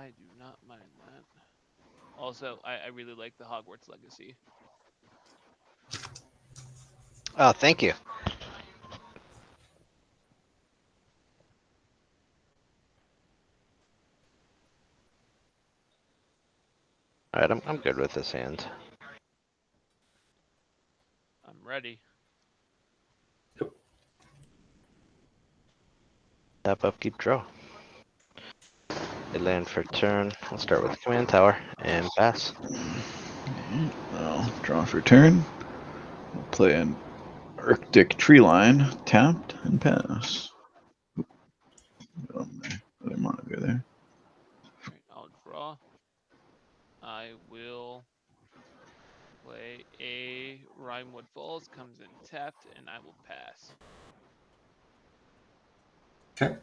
I do not mind that. Also, I really like the Hogwarts Legacy. Oh, thank you. Alright, I'm good with this hand. I'm ready. Yep. Tap up, keep draw. They land for turn. I'll start with the command tower and pass. Okay, I'll draw for turn. We'll play an Arctic tree line, tapped and pass. Other monitor there. Alright, I'll draw. I will play a Rhymewood Falls, comes in tapped, and I will pass. Okay.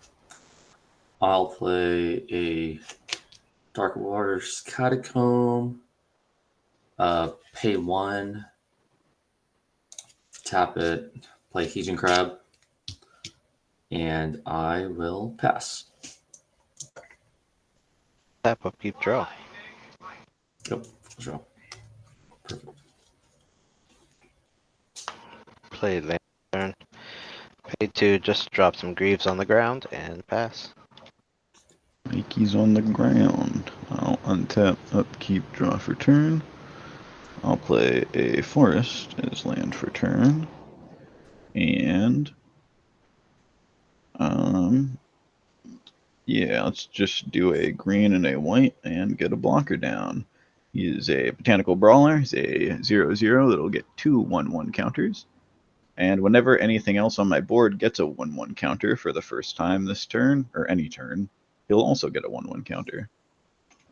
I'll play a Dark Waters Catacomb. Pay 1. Tap it. Play Heejin Crab. And I will pass. Tap up, keep draw. Yep. Sure. Perfect. Play land turn. Pay 2, just drop some Greaves on the ground and pass. Mikey's on the ground. I'll untap, upkeep, draw for turn. I'll play a forest as land for turn. And yeah, let's just do a green and a white and get a blocker down. He is a botanical brawler. He's a 0/0 that'll get two 1/1 counters. And whenever anything else on my board gets a 1/1 counter for the first time this turn, or any turn, he'll also get a 1/1 counter.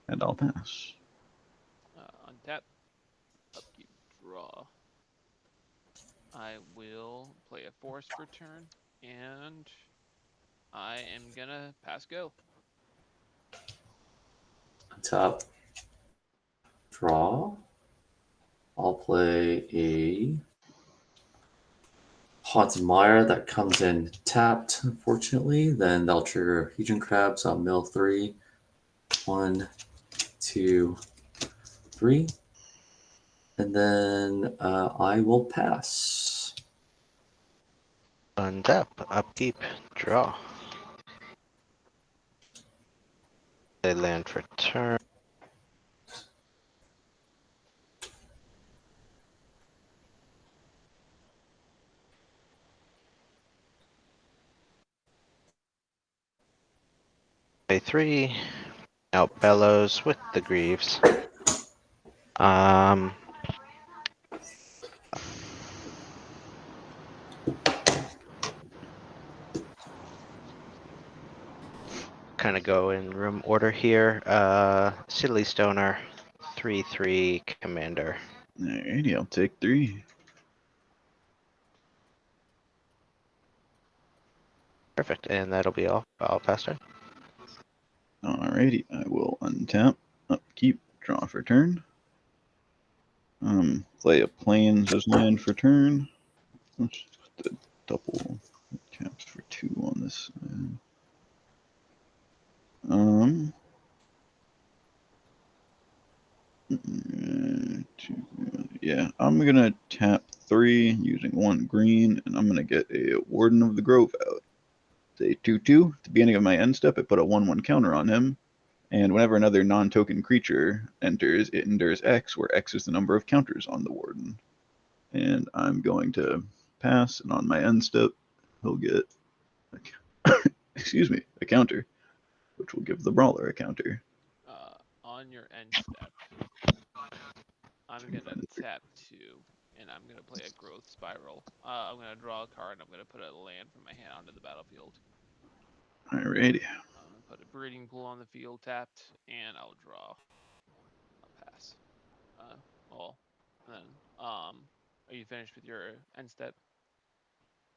And I'll pass. Untap, upkeep, draw. I will play a forest for turn, and I am gonna pass go. Tap. Draw. I'll play a Haunted Mire that comes in tapped, unfortunately. Then they'll trigger Heejin Crab, so I'll mill 3. 1, 2, 3. And then I will pass. Untap, upkeep, draw. They land for turn. Pay 3. Out Bellows with the Greaves. Um, kind of go in room order here. Sidley Stoner, 3/3 commander. Alrighty, I'll take 3. Perfect, and that'll be all. I'll pass turn. Alrighty, I will untap, upkeep, draw for turn. Play a plains as land for turn. Let's put the double taps for 2 on this side. Yeah, I'm gonna tap 3 using 1 green, and I'm gonna get a Warden of the Grove out. It's a 2/2. At the beginning of my end step, I put a 1/1 counter on him, and whenever another non-token creature enters, it endures X, where X is the number of counters on the Warden. And I'm going to pass, and on my end step, he'll get excuse me, a counter, which will give the Brawler a counter. On your end step, I'm gonna tap 2, and I'm gonna play a Growth Spiral. I'm gonna draw a card, and I'm gonna put a land from my hand onto the battlefield. Alrighty. I'm gonna put a Breeding Pool on the field tapped, and I'll draw. I'll pass. Well, then, are you finished with your end step?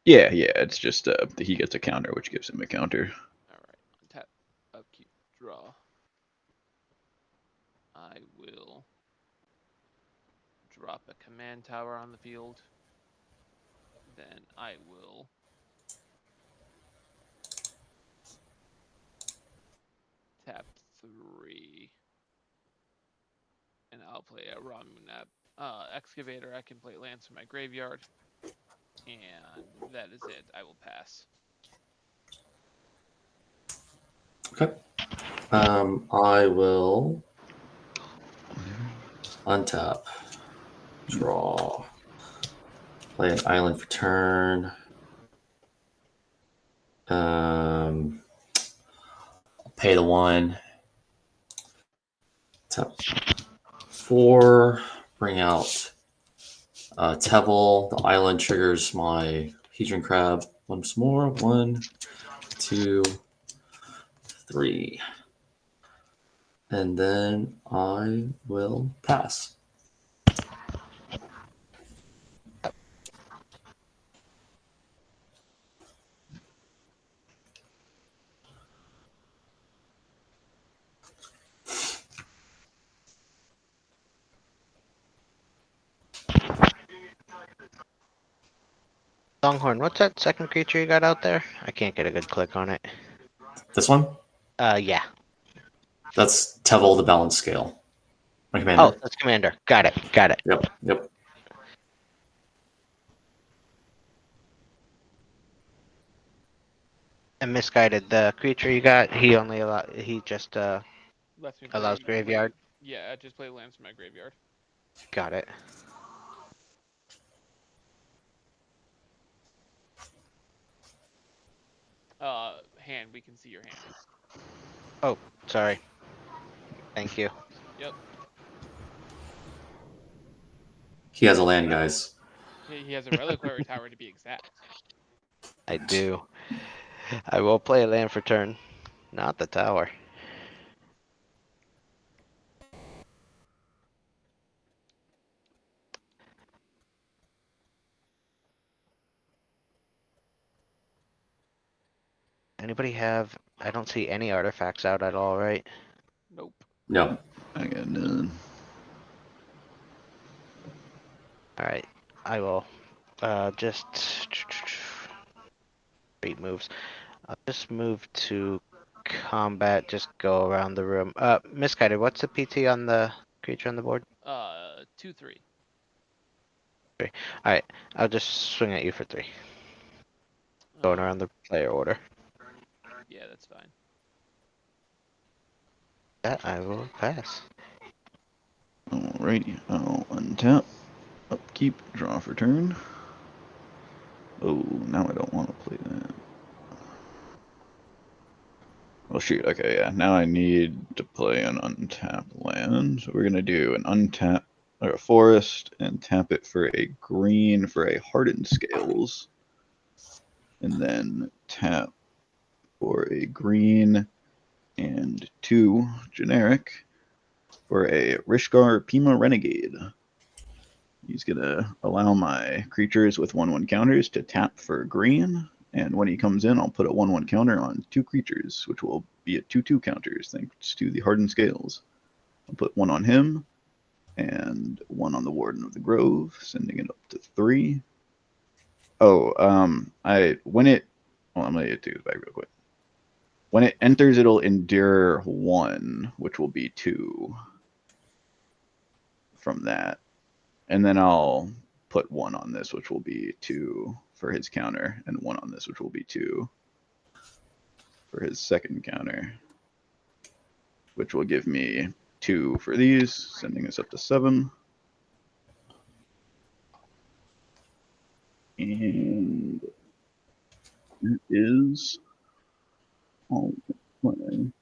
Yeah, it's just he gets a counter, which gives him a counter. Alright, untap, upkeep, draw. I will drop a command tower on the field. Then I will tap 3. And I'll play a Raw Moon Excavator. I can play lands from my graveyard. And that is it. I will pass. Okay. I will untap, draw, play an island for turn. Pay the 1. Tap 4. Bring out Tevel. The island triggers my Hedron Crab once more. 1, 2, 3. And then I will pass. Longhorn, what's that second creature you got out there? I can't get a good click on it. This one? Yeah. That's Tevel the Balance Scale. My Oh, commander. that's Commander. Got it. Got it. Yep. And Misguided, the creature you got, he just Lets me allows play. graveyard. Yeah, just play lands from my graveyard. Got it. Hand. We can see your hand. Oh, sorry. Thank you. Yep. He has a land, guys. He has a Reliquary Tower to be exact. I do. I will play a land for turn. Not the tower. Anybody have... I don't see any artifacts out at all, right? Nope. No. I got none. Alright. I will just... 8 moves. I'll just move to combat, just go around the room. Misguided, what's the PT on the creature on the board? 2/3. Alright, I'll just swing at you for 3. Going around the player order. Yeah, that's fine. That I will pass. Alrighty, I'll untap, upkeep, draw for turn. Oh, now I don't want to play that. Well, shoot, okay, yeah. Now I need to play an untapped land. So we're going to do an untap, or a forest, and tap it for a green for a hardened scales. And then tap for a green and 2 generic for a Rishgar Pima Renegade. He's going to allow my creatures with 1/1 counters to tap for green. And when he comes in, I'll put a 1/1 counter on 2 creatures, which will be at 2/2 counters, thanks to the hardened scales. I'll put 1 on him and 1 on the Warden of the Grove, sending it up to 3. Oh, I'm gonna do this back real quick. When it enters, it'll endure 1, which will be 2 from that. And then I'll put 1 on this, which will be 2 for his counter, and 1 on this, which will be 2 for his second counter, which will give me 2 for these, sending us up to 7. And it is all play.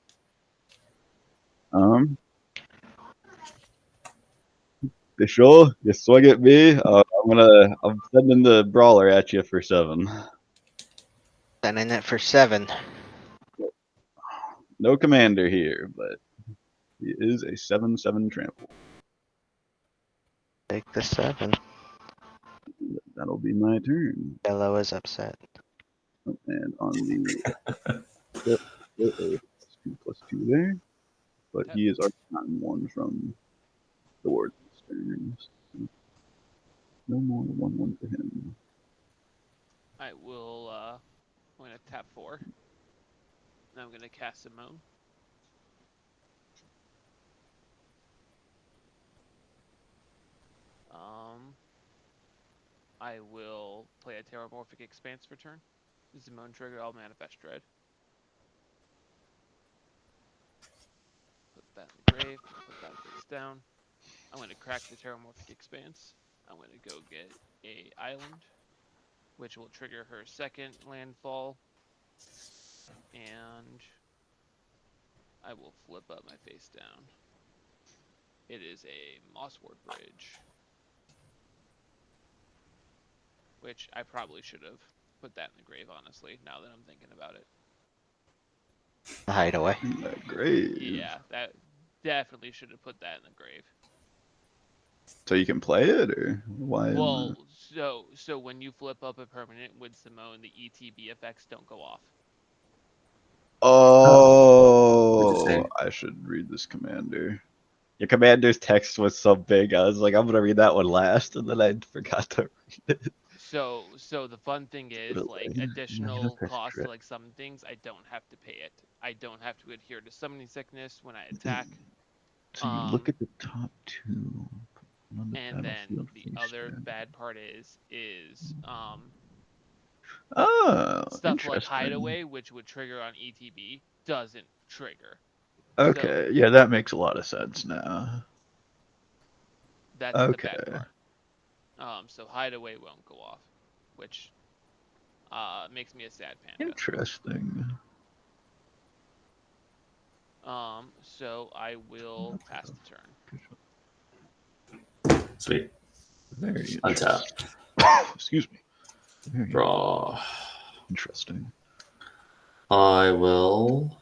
Sure, you swing at me. I'm sending the brawler at you for 7. Sending it for 7. No commander here, but he is a 7/7 trample. Take the 7. That'll be my turn. Yellow is upset. And on the flip, +2/+2 there, but Yep. he is already gotten 1 from the warden's turns. No more 1/1 for him. I will. I'm gonna tap 4. And I'm gonna cast Zimone. I will play a Terramorphic Expanse for turn. Zimone trigger, I'll manifest Dread. Put that in the grave. Put that face down. I'm going to crack the Terramorphic Expanse. I'm going to go get a island, which will trigger her second landfall. And I will flip up my face down. It is a Mosswort Bridge, which I probably should have put that in the grave, honestly, now that I'm thinking about it. Hideaway. Great. Yeah, that definitely should have put that in the grave. So you can play it, or why? Well, so when you flip up a permanent with Zimone, the ETB effects don't go off. Oh, Interesting. I should read this commander. Your commander's text was so big. I was like, I'm gonna read that one last, and then I forgot to read it. So the fun thing is, like, additional cost to like summon things, I don't have to pay it. I don't have to adhere to summoning sickness when I attack. So you look at the top two on the And then battlefield the face other down. bad part is Oh, stuff like interesting. Hideaway, which would trigger on ETB, doesn't trigger. Okay, So yeah, that makes a lot of sense now. that's the Okay, bad part. So Hideaway won't go off, which makes me a sad panda. interesting. So I will pass the turn. Sweet. Very Untap. interesting. Excuse me. Very Draw. interesting. I will.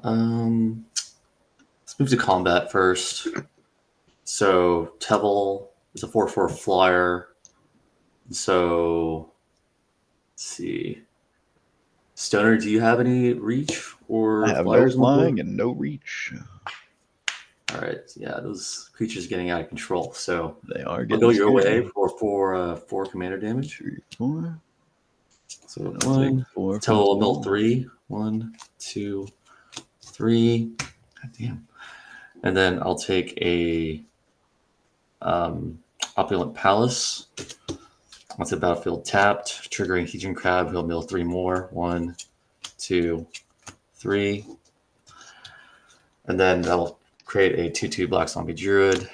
Let's move to combat first. So Tevil is a 4/4 flyer. So let's see. Stoner, do you have any reach or I have no flyers on the flying board? and no reach. All right, yeah, those creatures are getting out of control. So They are I'll getting go your scary. way for four commander damage. 3, 4. So And I'll take 4 for the Tevil mill soul. 3. 1, 2, 3. God damn. And then I'll take a Opulent Palace. Once the battlefield tapped, triggering Heathen Crab, he'll mill 3 more. 1, 2, 3. And then that'll create a 2/2 Black Zombie Druid.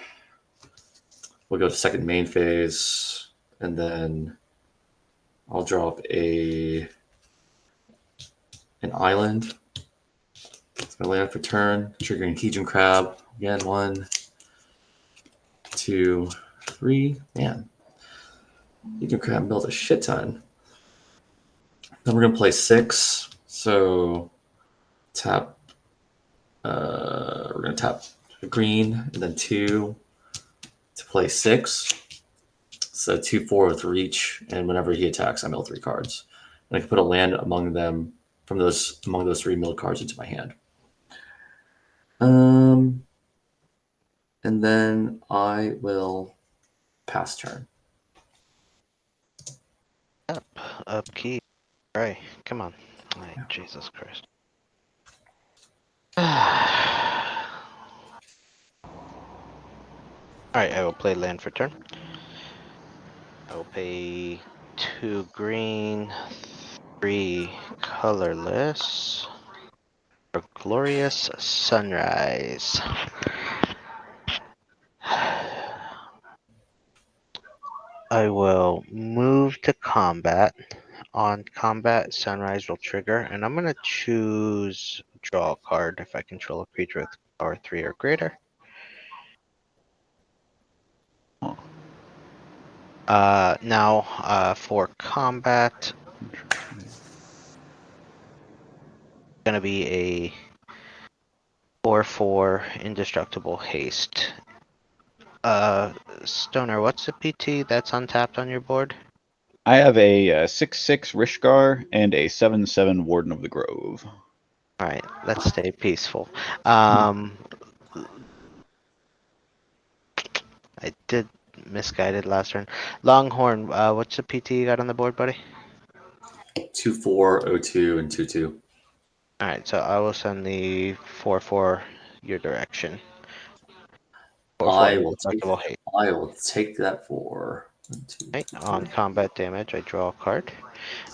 We'll go to second main phase, and then I'll drop an island. It's gonna land for turn, triggering Heathen Crab. Again, 1, 2, 3. Man, Heathen Crab built a shit ton. Then we're gonna play 6. So tap. We're gonna tap green and then 2 to play 6. So 2/4 with reach, and whenever he attacks, I mill 3 cards. And I can put a land among them among those 3 milled cards into my hand. And then I will pass turn. Upkeep. Right, come on. Right, Jesus Christ. Alright, I will play land for turn. I will pay 2 green, 3 colorless for Glorious Sunrise. I will move to combat. On combat, Sunrise will trigger, and I'm going to choose draw a card if I control a creature with power 3 or greater. Now, for combat, going to be a 4/4 indestructible haste. Stoner, what's the PT that's untapped on your board? I have a 6/6 Rishgar and a 7/7 Warden of the Grove. Alright, let's stay peaceful. I did misguided last turn. Longhorn, what's the PT you got on the board, buddy? 2/4, 02, and 2/2. Alright, so I will send the 4/4 your direction. I your will take. deductible hate. I will take that for 1, 2, Okay, 3, on 4. combat damage, I draw a card.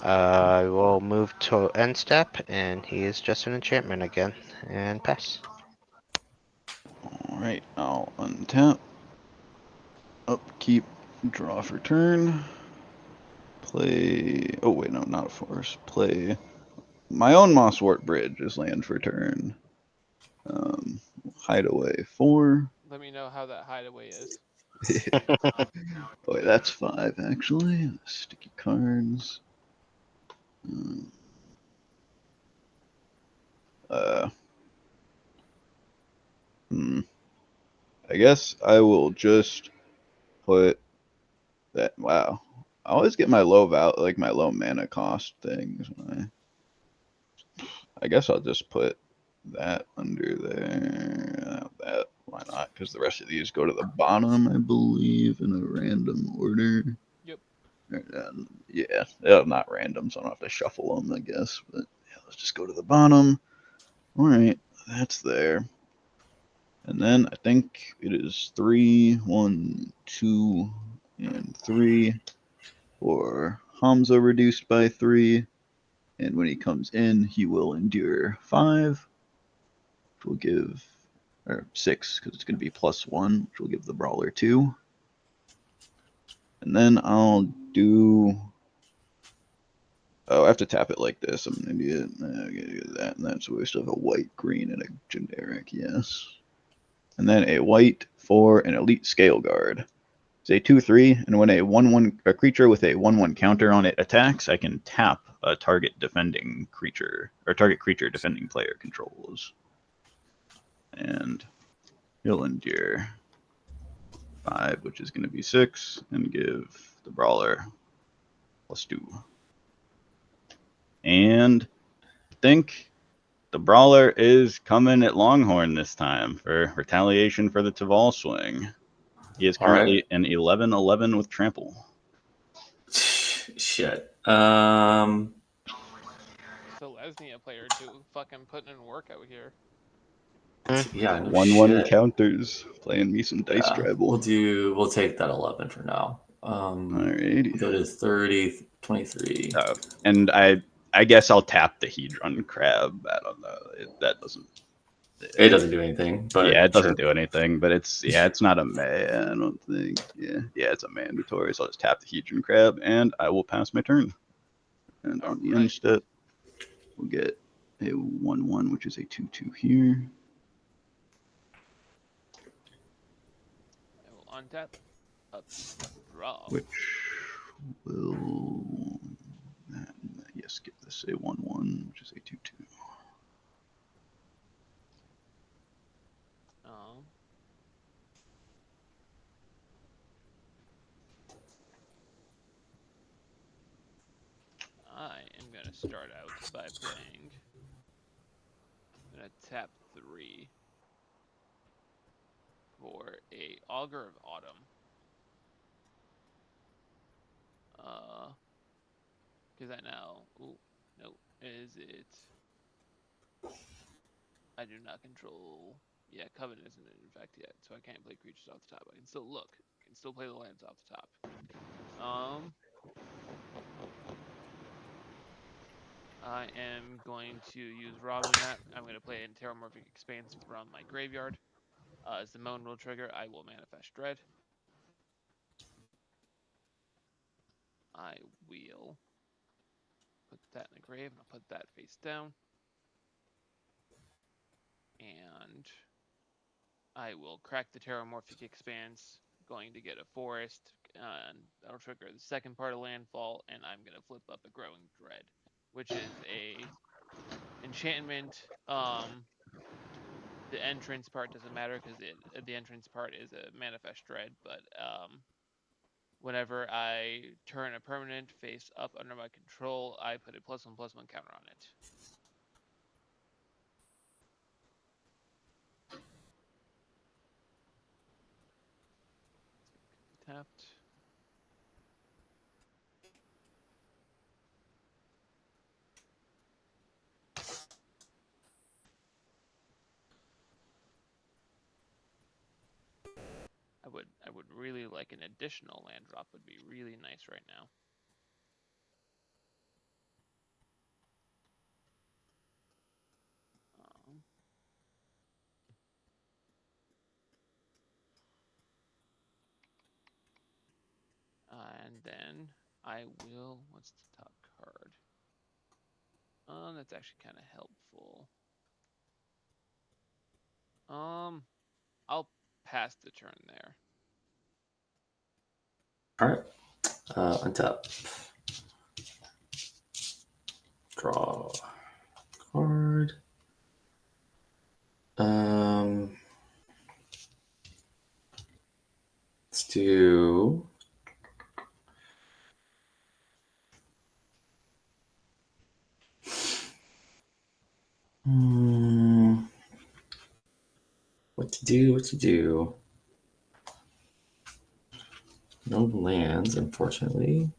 I will move to end step, and he is just an enchantment again, and pass. Alright, I'll untap. Upkeep, draw for turn. Play. Oh, wait, no, not a force. Play my own Mosswort Bridge is land for turn. Hideaway 4. Let me know how that hideaway is. Oh, wait, that's 5 actually. Sticky cards. Um, Uh, hmm. I guess I will just put that. Wow. I always get my my low mana cost things. I guess I'll just put that under there. That, why not? Because the rest of these go to the bottom, I believe, in a random order. Yep. Yeah, not random, so I don't have to shuffle them, I guess. But yeah, let's just go to the bottom. All right, that's there. And then I think it is 3, 1, 2, and 3 for Hamza reduced by 3. And when he comes in, he will endure 5, which will give, or 6, because it's going to be +1, which will give the Brawler 2. And then I'll do. Oh, I have to tap it like this. I'm an idiot. I'm gonna do that, and that's we still have a white, green, and a generic, yes. And then a white for an elite scale guard. It's a 2/3, and when a creature with a 1/1 counter on it attacks, I can tap a target defending creature or target creature defending player controls, and he'll endure 5, which is going to be 6, and give the brawler +2. And I think the brawler is coming at Longhorn this time for retaliation for the Taval swing. He is All right. currently an 11/11 with trample. Shit. So Lesney, a player, fucking putting in work out here. Yeah. No 1/1 shit. counters, playing me some dice Yeah. tribal. We'll take that 11 for now. Alrighty. Go to 30, 23. And I guess I'll tap the Hedron Crab. I don't know. That doesn't. It doesn't do anything, Yeah, but it doesn't sure. do anything, but it's not a I don't think. Yeah, it's a mandatory. So I'll just tap the Hedron Crab, and I will pass my turn. And on the end step, we'll get a 1/1, which is a 2/2 here. I will untap, upkeep, draw. Which will, yes, give this a 1/1, which is a 2/2. I am gonna start out by playing. I'm gonna tap 3 for a Augur of Autumn. Because I know. Ooh, no. Is it? I do not control. Yeah, Covenant isn't in effect yet, so I can't play creatures off the top. I can still look. I can still play the lands off the top. I am going to use Robin that. I'm going to play in Terramorphic Expanse from my graveyard. Zimone will trigger. I will manifest Dread. I will put that in the grave, and I'll put that face down. And I will crack the Terramorphic Expanse, going to get a forest, and that'll trigger the second part of landfall, and I'm going to flip up a Growing Dread, which is a enchantment. The entrance part doesn't matter because the entrance part is a manifest dread, but whenever I turn a permanent face up under my control, I put a +1/+1 counter on it. Tapped. would really like an additional land drop would be really nice right now. Um, and then I will. What's the top card? That's actually kind of helpful. I'll pass the turn there. All right. Untap. Draw card. Let's do. What to do? What to do? No lands, unfortunately.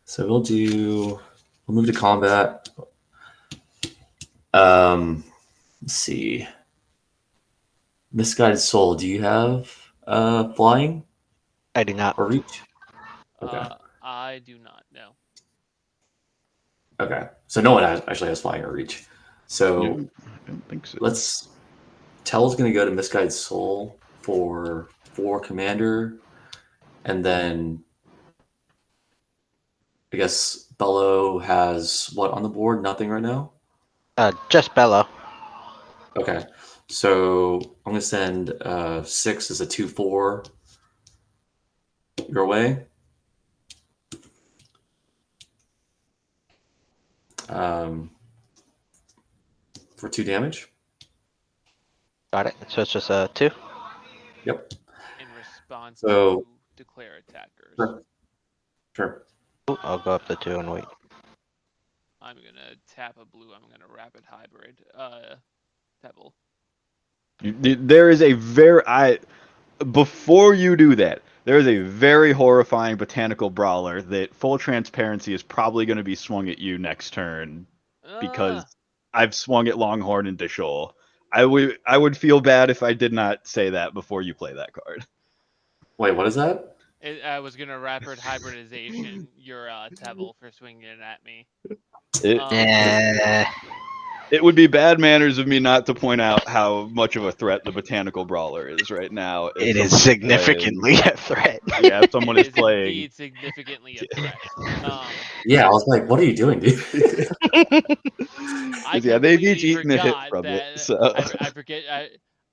So we'll move to combat. Let's see. Misguided-Soul, do you have flying I do not. or reach? Okay. I do not know. Okay. So no one actually has flying or reach. So No, I don't think so. Tell's going to go to Misguided-Soul for 4 commander, and then I guess Bello has what on the board? Nothing right now? Just Bello. Okay. So I'm going to send 6 as a 2/4 your way. For 2 damage. Got it. So it's just a 2. Yep. In response So- to declare attackers. Sure. Ooh, I'll go up the 2 and wait. I'm gonna tap a blue. I'm gonna rapid hybrid. Pebble. There is a before you do that, there is a very horrifying botanical brawler that full transparency is probably going to be swung at you next turn because I've swung at Longhorn and Dishol. I would feel bad if I did not say that before you play that card. Wait, what is that? I was gonna rapid hybridization your Tebble for swinging it at me. Yeah. It would be bad manners of me not to point out how much of a threat the botanical brawler is right now. If It is someone significantly a threat. Yeah, if someone It is is playing. indeed significantly a threat. Yeah, I was like, what are you doing, dude? I Yeah, they've each completely eaten a hit forgot from it. that So I forget.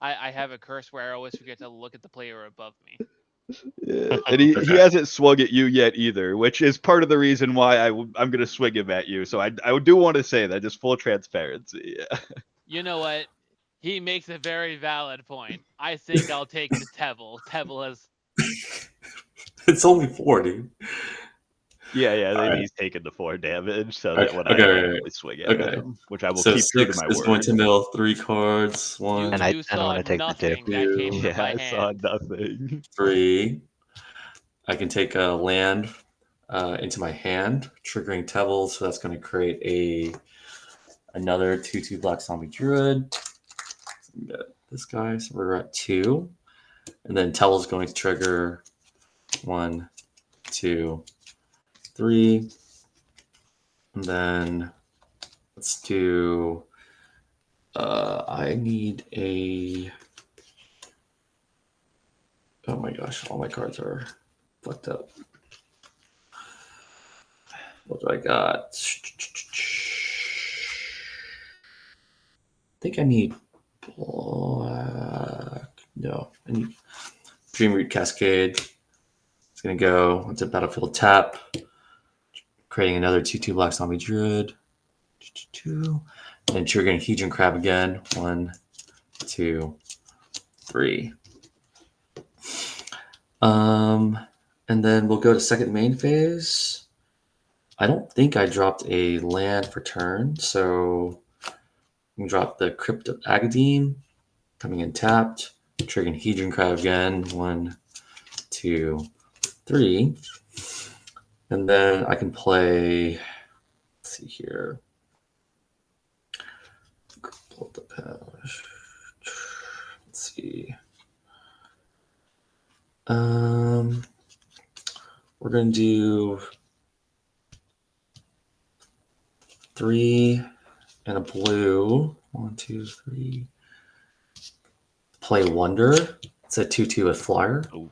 I have a curse where I always forget to look at the player above me. yeah. And he Okay. hasn't swung at you yet either, which is part of the reason why I'm going to swing him at you. So I do want to say that, just full transparency. Yeah. You know what? He makes a very valid point. I think I'll take the Tebble. Tebble has. It's only 4, dude. Yeah, All right. he's taken the 4 damage, so Okay, that when okay, I swing at okay. him, which I will So keep true to 6 my is word. going to mill 3 cards. You, 1, And I you saw wanna take the 2. nothing that came from Yeah, my I saw hand. nothing. 3. I can take a land into my hand, triggering Tevil, so that's going to create another 2/2 Black Zombie Druid. Got this guy, so we're at 2. And then Tevil's going to trigger 1, 2, 3. And then let's do. I need a. Oh my gosh, all my cards are fucked up. What do I got? I think I need black. No, I need Dreamroot Cascade. It's gonna go into Battlefield tap, creating another 2/2 Black Zombie Druid. 2, and triggering Hedron Crab again. 1, 2, 3. And then we'll go to second main phase. I don't think I dropped a land for turn, so we drop the Crypt of Agadine, coming in tapped, triggering Hedron Crab again. 1, 2, 3. And then I can play. Let's see here. Pull up the page. Let's see. We're gonna do 3 and a blue. 1, 2, 3. Play Wonder. It's a 2/2 with Flyer. Ooh.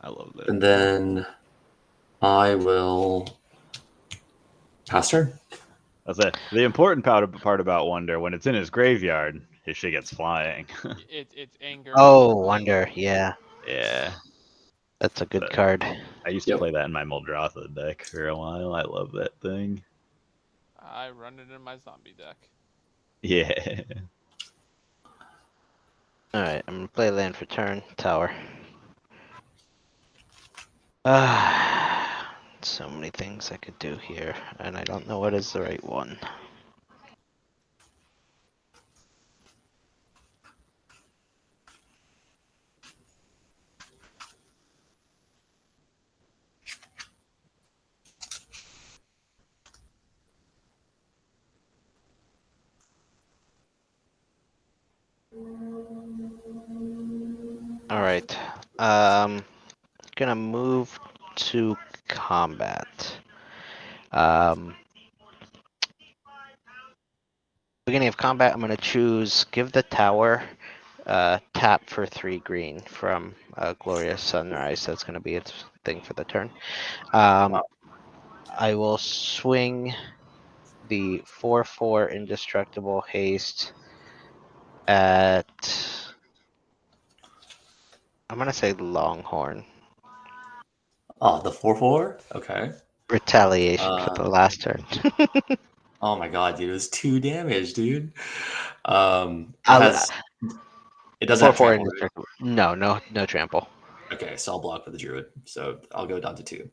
I love that. And then I will pass turn. That's it. The important part about Wonder, when it's in his graveyard, his shit gets flying. It's anger. Oh, Wonder. Yeah, Yeah. that's a good But card. I used to Yep. play that in my Muldrotha deck for a while. I love that thing. I run it in my zombie deck. Yeah. Alright, I'm gonna play land for turn. Tower. So many things I could do here, and I don't know what is the right one. Alright, gonna move to combat. Beginning of combat, I'm gonna choose give the tower tap for 3 green from Glorious Sunrise. That's gonna be its thing for the turn. I will swing the 4/4 indestructible haste at, I'm gonna say Longhorn. Oh, the 4/4. Okay. Retaliation for the last turn. Oh my god, dude! It was 2 damage, dude. It I'll, has. It doesn't have 4/4 trample, right? indestructible. No trample. Okay, so I'll block with the druid. So I'll go down to 2.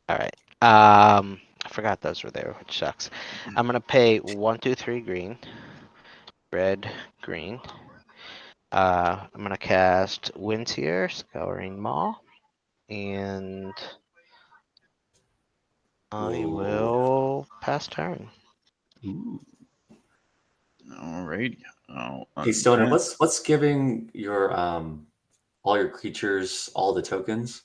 All right. I forgot those were there, which sucks. I'm gonna pay 1, 2, 3 green, red, green. I'm gonna cast Windseer, Scouring Maw, and I Ooh. will pass turn. Ooh. Alrighty. I'll Hey Stoner, untap. what's giving your all your creatures all the tokens?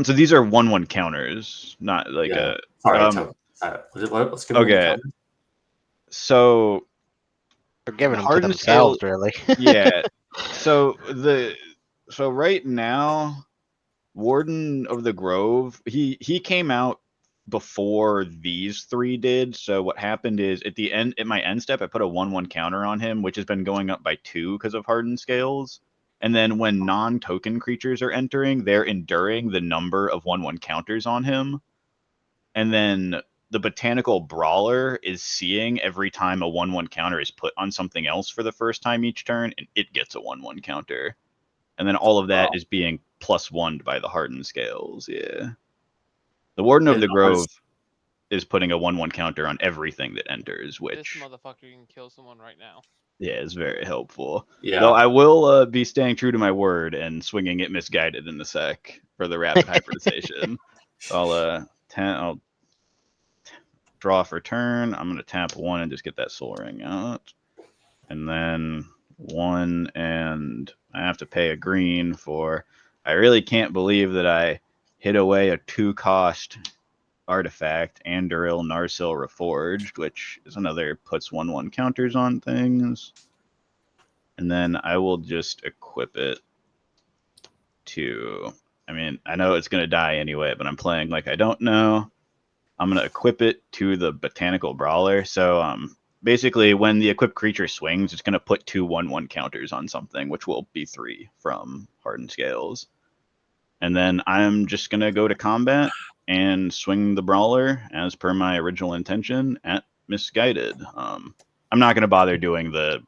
So these are 1/1 counters, not like Yeah. a Sorry, um tokens. What's giving them the okay. counters? So They're giving them to hardened scale, themselves, really. yeah. So right now, Warden of the Grove, he came out before these 3 did. So what happened is at the end, at my end step, I put a 1/1 counter on him, which has been going up by 2 because of hardened scales. And then when non-token creatures are entering, they're enduring the number of 1/1 counters on him. And then the Botanical Brawler is seeing every time a 1/1 counter is put on something else for the first time each turn, and it gets a 1/1 counter. And then all of that Oh. is being +1'd by the hardened scales. Yeah. The Warden of And the Grove is putting a 1/1 counter on everything that enters, This which motherfucker can kill someone right now. yeah is very helpful. yeah. Though I will be staying true to my word and swinging it Misguided in the sec for the rapid hybridization. I'll draw for turn. I'm gonna tap 1 and just get that Soul Ring out, and then 1, and I have to pay a green for. I really can't believe that I hid away a 2-cost artifact, Anduril Narsil Reforged, which is another puts 1/1 counters on things. And then I will just equip it to. I mean, I know it's going to die anyway, but I'm playing like I don't know. I'm going to equip it to the Botanical Brawler. So basically, when the equipped creature swings, it's going to put 2 1/1 counters on something, which will be 3 from Hardened Scales. And then I'm just going to go to combat and swing the Brawler as per my original intention at Misguided. I'm not going to bother doing the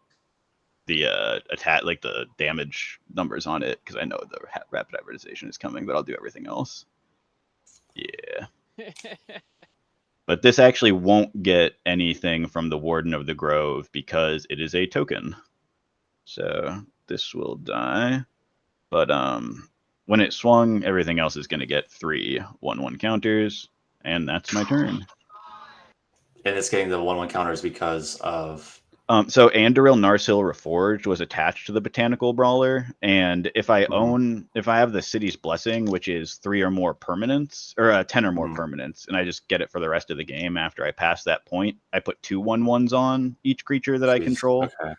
attack, like the damage numbers on it, because I know the rapid hybridization is coming, but I'll do everything else. Yeah. But this actually won't get anything from the Warden of the Grove because it is a token. So this will die. But when it swung, everything else is going to get 3 1/1 counters, and that's my turn. And it's getting the 1/1 counters because of So Andoril Narsil Reforged was attached to the Botanical Brawler, and if I have the City's Blessing, which is 3 or more permanents, or 10 or more permanents, and I just get it for the rest of the game after I pass that point, I put 2 1/1s on each creature that I control. Okay.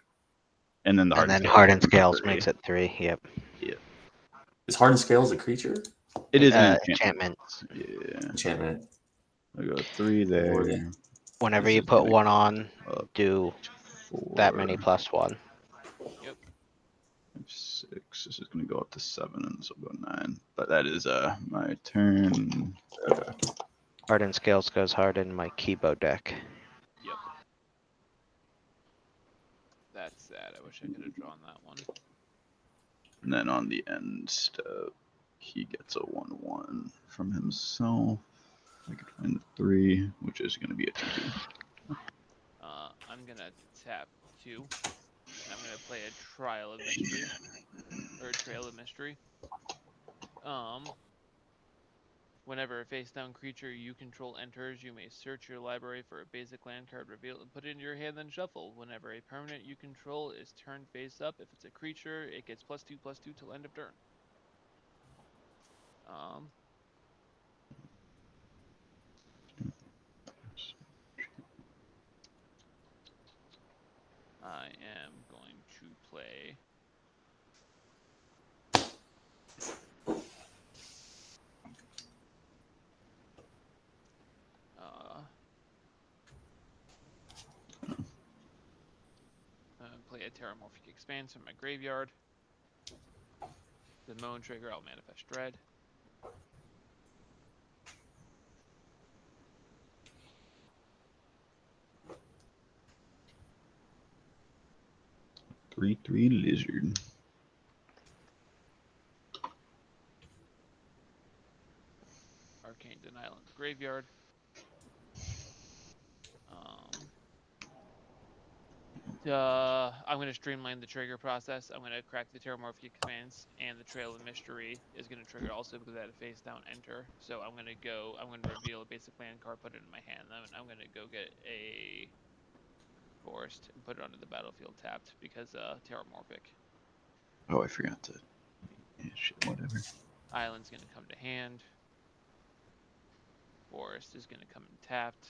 And then the Hardened Scales makes it 3. Yep. Yeah. Is Hardened Scales a creature? It is an enchantment. Yeah. Enchantment. I go 3 there. Whenever This you is put gonna 1 on, up do 4, that many +1. Yep. 6. This is going to go up to 7, and this will go 9. But that is my turn. Okay. Hardened Scales goes hard in my Kibo deck. Yep. That's sad. I wish I could have drawn that one. And then on the end step, he gets a 1/1 from himself. I can find the 3, which is going to be a 2/2. I'm gonna tap 2, and I'm gonna play a Trial of Mystery, or a Trail of Mystery. Whenever a face-down creature you control enters, you may search your library for a basic land card, reveal it, and put it into your hand, then shuffle. Whenever a permanent you control is turned face up, if it's a creature, it gets +2/+2 till end of turn. I am going to play play a Terramorphic Expanse from my graveyard. Zimone trigger, I'll manifest Dread. Three lizard. Arcane Denial in the graveyard. I'm going to streamline the trigger process. I'm going to crack the Terramorphic Expanse, and the Trail of Mystery is going to trigger also because I had a face down enter. So I'm going to reveal a basic land card, put it in my hand, then I'm going to go get a Forest and put it onto the battlefield tapped because Terramorphic. Oh, I forgot to. Yeah, shit, whatever. Island's going to come to hand. Forest is going to come in tapped.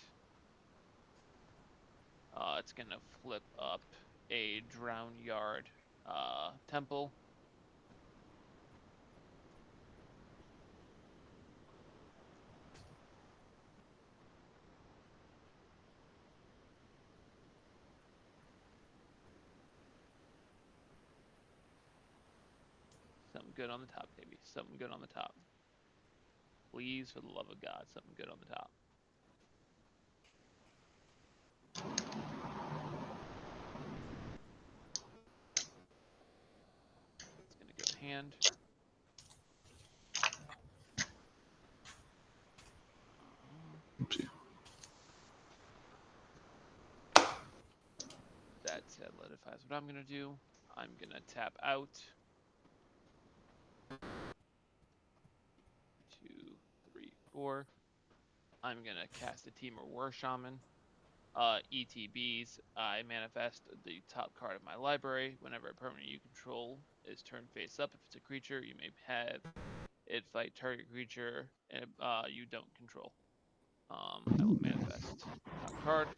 It's going to flip up a Drown Yard Temple. Something good on the top, baby. Something good on the top. Please, for the love of God, something good on the top. It's going to go to hand. Oopsie. That solidifies what I'm going to do. I'm going to tap out. 2, 3, 4. I'm going to cast a Temur War Shaman. ETBs, I manifest the top card of my library. Whenever a permanent you control is turned face up, if it's a creature, you may have it fight target creature you don't control. I will manifest top card.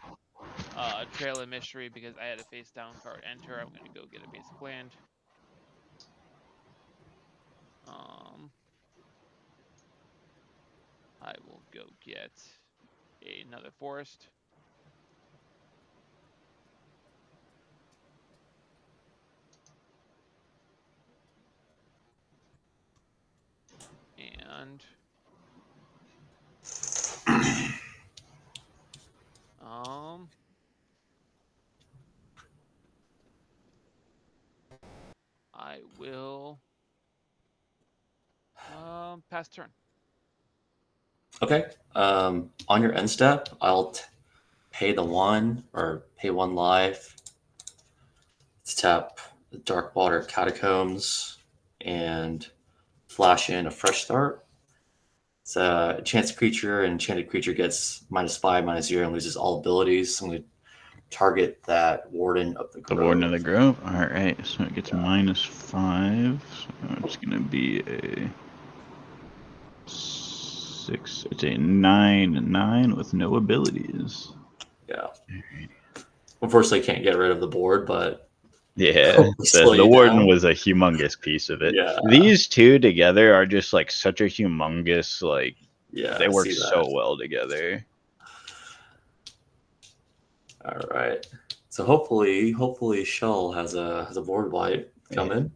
Trail of Mystery, because I had a face down card enter, I'm going to go get a basic land. I will go get another forest. And I will pass turn. Okay. On your end step, I'll pay the 1 or pay 1 life. Let's tap the Darkwater Catacombs and flash in a fresh start. It's a chance creature, and enchanted creature gets -5, -0, and loses all abilities. So I'm going to target that Warden of the The Grove. Warden of the Grove. All right, so it gets -5. So it's gonna be a 6. It's a 9/9 with no abilities. Yeah. Unfortunately, can't get rid of the board, but Yeah, slow the you Warden down. was a humongous piece of it. Yeah. These two together are just like such a humongous like. Yeah, They I work see so that. well together. All right. So hopefully Shell has a board wipe coming.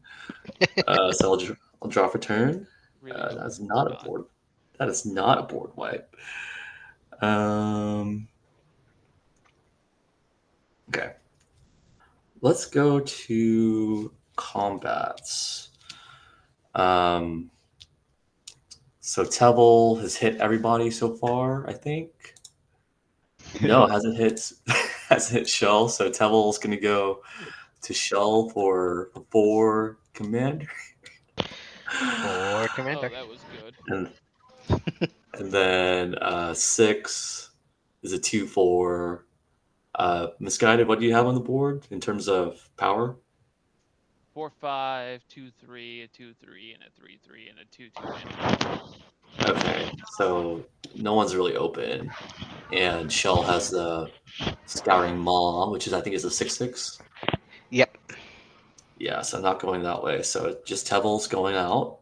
So I'll draw for turn. Really hope That's not a not. board. That is not a board wipe. Okay. Let's go to combats. So Tevil has hit everybody so far, I think. No, it hasn't hit hasn't hit Shell. So Tevil's gonna go to Shell for 4 commander. For Oh, commander. that was good. And then 6 is a 2/4. Misguided, what do you have on the board in terms of power? 4/5, 2/3, a 2/3, and a 3/3, and a 2/2 mana. Okay, so no one's really open. And Shell has the Scouring Maw, which is I think is a 6/6. Yep. Yeah, so I'm not going that way. So just Tevil's going out.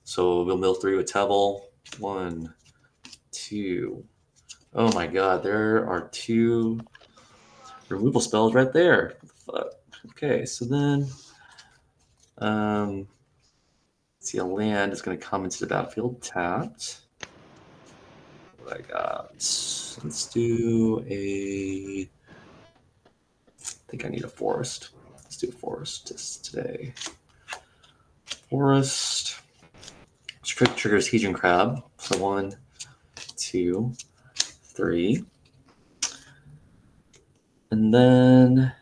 So we'll mill 3 with Tevil. 1, 2. Oh my god, there are 2 removal spells right there. Fuck. Okay, so then see a land is going to come into the battlefield tapped. What I got? Let's do a. I think I need a forest. Let's do a forest today. Forest. Triggers Hedron Crab. So 1, 2, 3. And then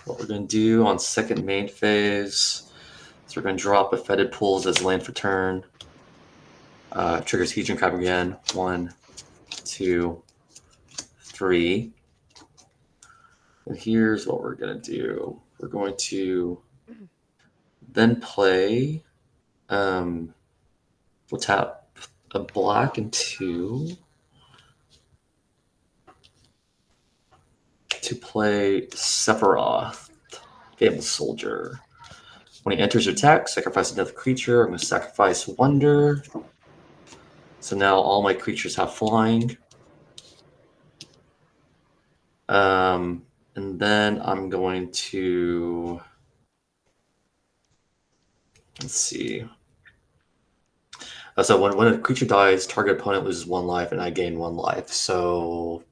what we're going to do on second main phase is we're going to drop a Fetid Pools as land for turn. Triggers Hedron Crab again. 1, 2, 3. And here's what we're going to do. We're going to then play. We'll tap a black and 2 to play Sephiroth, Fabled Soldier. When he enters your attack, sacrifice another creature. I'm going to sacrifice Wonder. So now all my creatures have flying. And then I'm going to. Let's see. So when a creature dies, target opponent loses 1 life, and I gain 1 life. So.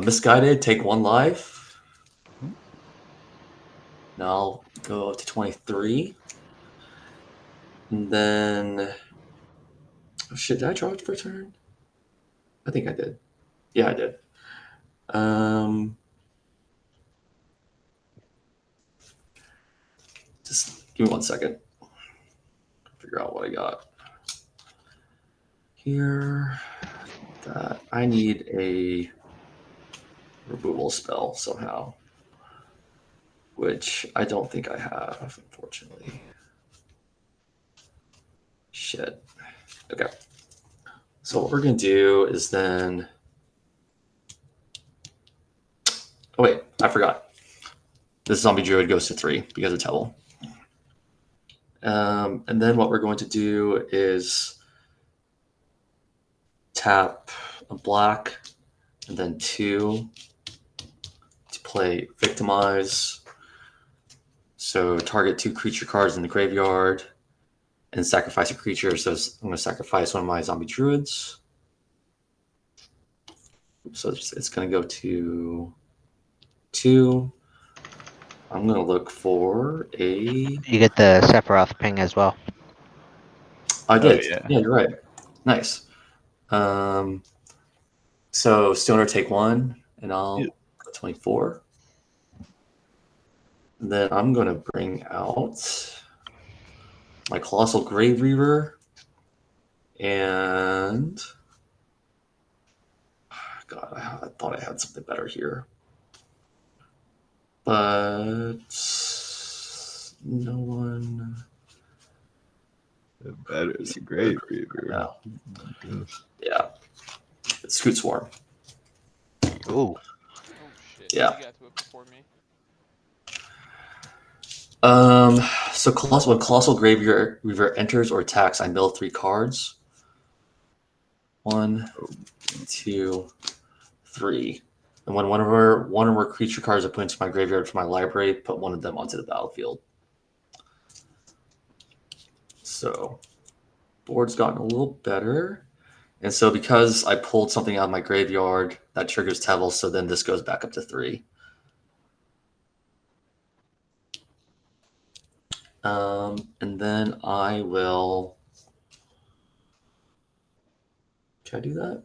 Misguided, take 1 life. Now I'll go up to 23. And then. Oh shit, did I draw it for a turn? I think I did. Yeah, I did. Just give me 1 second. Figure out what I got. Here. That I need a removal spell somehow. Which I don't think I have, unfortunately. Shit. Okay. So what we're gonna do is then. Oh wait, I forgot. This zombie druid goes to 3 because of Tevil. And then what we're going to do is tap a black and then 2 to play Victimize. So target 2 creature cards in the graveyard and sacrifice a creature. So I'm going to sacrifice one of my zombie druids. So it's going to go to 2. I'm going to look for a. You get the Sephiroth ping as well. I did. yeah. Yeah, you're right. Nice. So Stoner take 1, and I'll go 24. And then I'm going to bring out my Colossal Grave Reaver And God, I thought I had something better here, but no one. Better than Grave Reaver. No. Gosh. Yeah, it's Scoot Swarm. Ooh. Oh shit. Yeah. You got to it before me. So when Colossal Grave Reaver enters or attacks, I mill 3 cards. 1, 2, 3. And when one or more creature cards are put into my graveyard from my library, put one of them onto the battlefield. So board's gotten a little better. And so because I pulled something out of my graveyard, that triggers Tevel, so then this goes back up to 3. And then I will... Can I do that?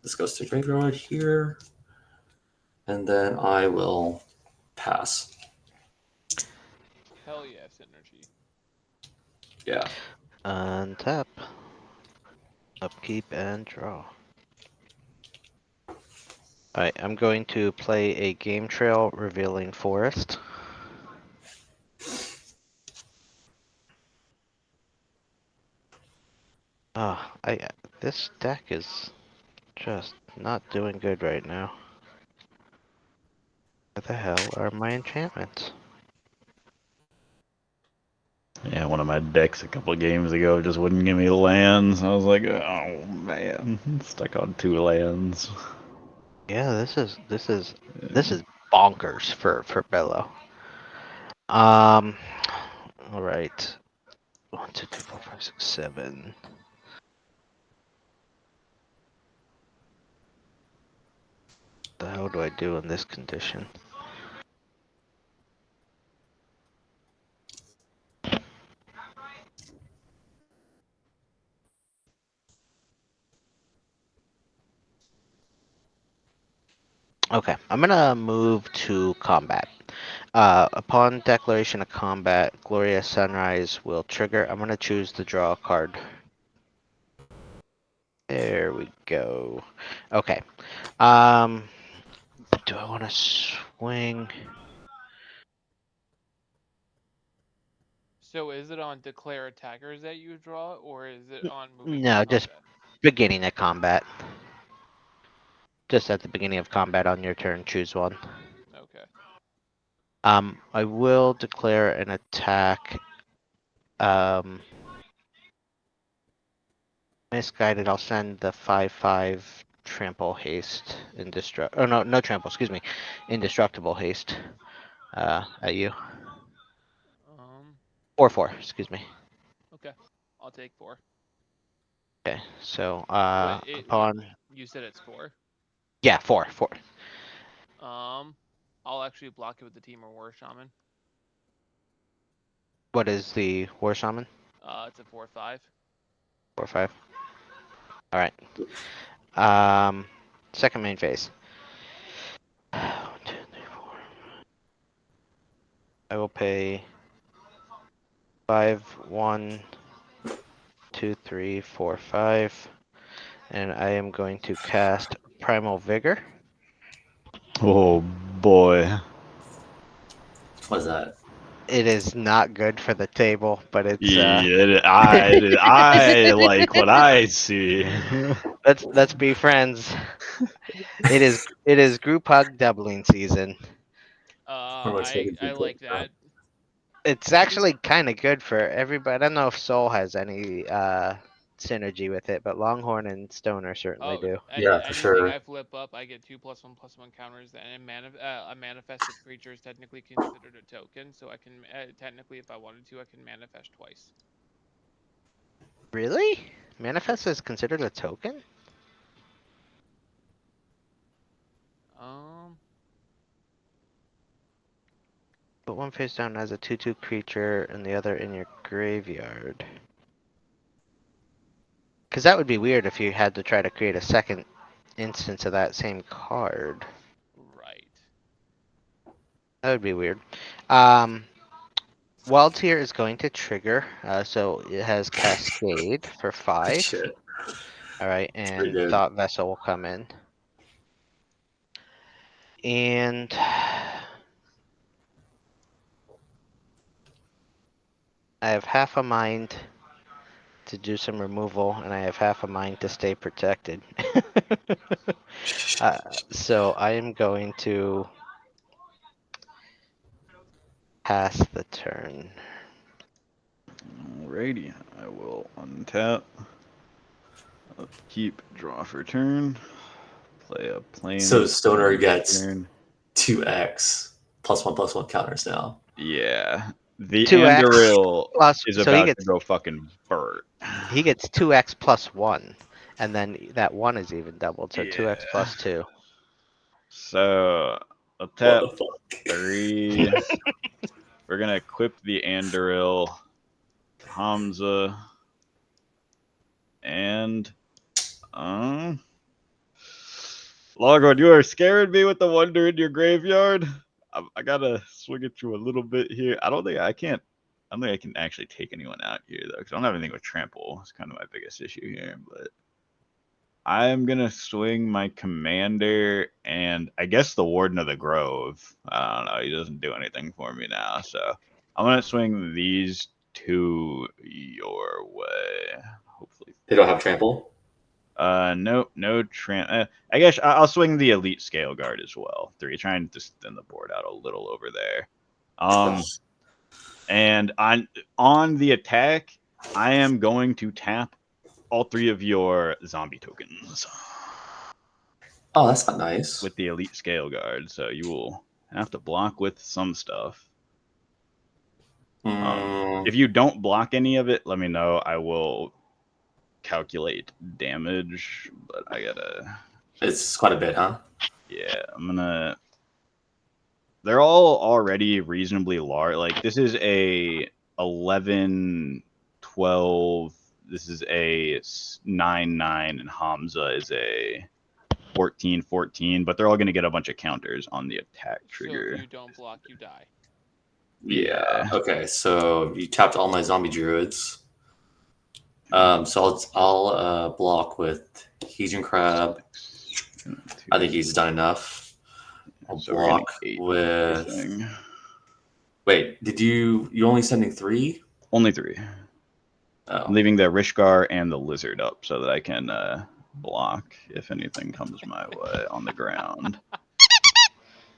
This goes to graveyard here. And then I will pass. Hell yeah, synergy. Yeah. Untap. Upkeep and draw. Alright, I'm going to play a Game Trail Revealing Forest. This deck is just not doing good right now. Where the hell are my enchantments? Yeah, one of my decks a couple of games ago just wouldn't give me lands. I was like, oh man, stuck on 2 lands. Yeah, this is bonkers for Bello. All right. 1, 2, 3, 4, 5, 6, 7. The hell do I do in this condition? Okay, I'm gonna move to combat. Upon declaration of combat, Glorious Sunrise will trigger. I'm gonna choose to draw a card. There we go. Okay. Do I want to swing? So is it on declare attackers that you draw, or is it on moving to No, just combat? beginning of combat. Just at the beginning of combat on your turn, choose one. Okay. I will declare an attack. Misguided. I'll send the 5/5 trample haste indestruct. Oh no trample. Excuse me, indestructible haste. At you. Um. 4/4. Excuse me. Okay. I'll take 4. Okay. So What? upon You said it's 4. yeah 4/4. I'll actually block it with the Team or War Shaman. What is the war shaman? It's a 4/5. 4/5. All right. Second main phase. 1, 2, 3, 4. I will pay 5, 1, 2, 3, 4, 5, and I am going to cast Primal Vigor. Oh boy. What is that? It is not good for the table, but it's Yeah, I like what I see. let's be friends. It is group hug doubling season. I like that. It's actually kind of good for everybody. I don't know if Soul has any synergy with it, but Longhorn and Stoner certainly Oh, do. Yeah, for anything sure. I flip up, I get 2+1/+1 counters, and a manifested creature is technically considered a token, so I can technically, if I wanted to, I can manifest twice. Really? Manifest is considered a token? Um, Put one face down as a 2/2 creature and the other in your graveyard. Because that would be weird if you had to try to create a second instance of that same card. right. That would be weird. Um, Wild Tear is going to trigger, so it has Cascade for 5. Shit. All right, Pretty and good. Thought Vessel will come in. And I have half a mind to do some removal, and I have half a mind to stay protected. So I am going to pass the turn. Alrighty, I will untap. Keep, draw for turn. Play a plane. So Stoner gets turn. 2x +1/+1 counters now. Yeah. The 2x Andoril plus, is so he about gets to go fucking Bert. 2x plus 1, and then that 1 is even doubled, so 2x Yeah. plus 2. So I'll What tap the fuck? 3. We're gonna equip the Andoril to Hamza. And Logwood, you are scaring me with the wonder in your graveyard. I gotta swing at you a little bit here. I don't think I can actually take anyone out here though, because I don't have anything with trample. It's kind of my biggest issue here. But I'm gonna swing my commander and I guess the Warden of the Grove. I don't know. He doesn't do anything for me now, so I'm gonna swing these two your way. Hopefully, They don't have trample? no I guess I'll swing the Elite Scale Guard as well. 3, trying to thin the board out a little over there. And on the attack, I am going to tap all 3 of your zombie tokens Oh, that's not nice. with the Elite Scale Guard, so you will have to block with some stuff. If you don't block any of it, let me know. I will calculate damage, but I gotta. It's quite a bit, huh? Yeah, I'm gonna. They're all already reasonably large. Like this is a 11, 12. This is a 9, 9, and Hamza is a 14, 14. But they're all gonna get a bunch of counters on the attack trigger. So if you don't block, you die. Yeah. Okay, so you tapped all my zombie druids. So I'll block with Heejin Crab. I think he's done enough. I'll So we're getting block 8 with. everything. Wait, did you only sending 3? Only 3. Oh. I'm leaving the Rishgar and the Lizard up so that I can block if anything comes my way on the ground.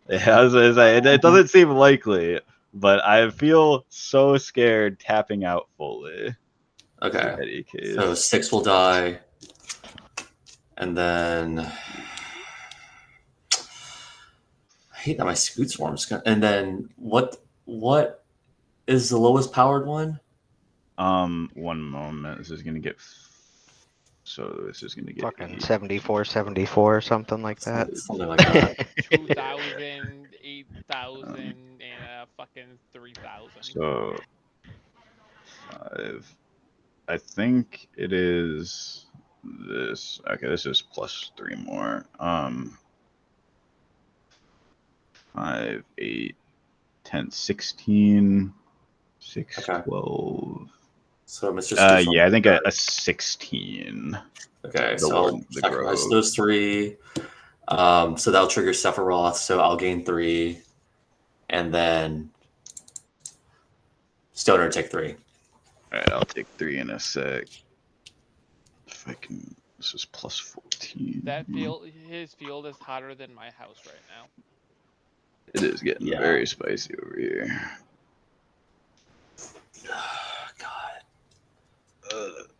Yeah, it doesn't seem likely, but I feel so scared tapping out fully. Okay. In any case. So 6 will die. And then I hate that my Scoot Swarm's gonna. And then what is the lowest powered one? 1 moment. This is gonna get. So this is gonna get Fucking 8. 74, 74, or something like that. Something like that. 2,000, 8,000, and fucking 3,000. So 5. I think it is this. Okay, this is plus 3 more. 5, 8, 10, 16, 6, Okay. 12. So Mr. Scoot Yeah, I think a 16. Okay, The so Lord I'll of the sacrifice Grove. those 3. So that'll trigger Sephiroth, so I'll gain 3. And then Stoner take 3. Alright, I'll take 3 in a sec. If I can. This is plus 14. His field is hotter than my house right now. It is getting Yeah. very spicy over here. God.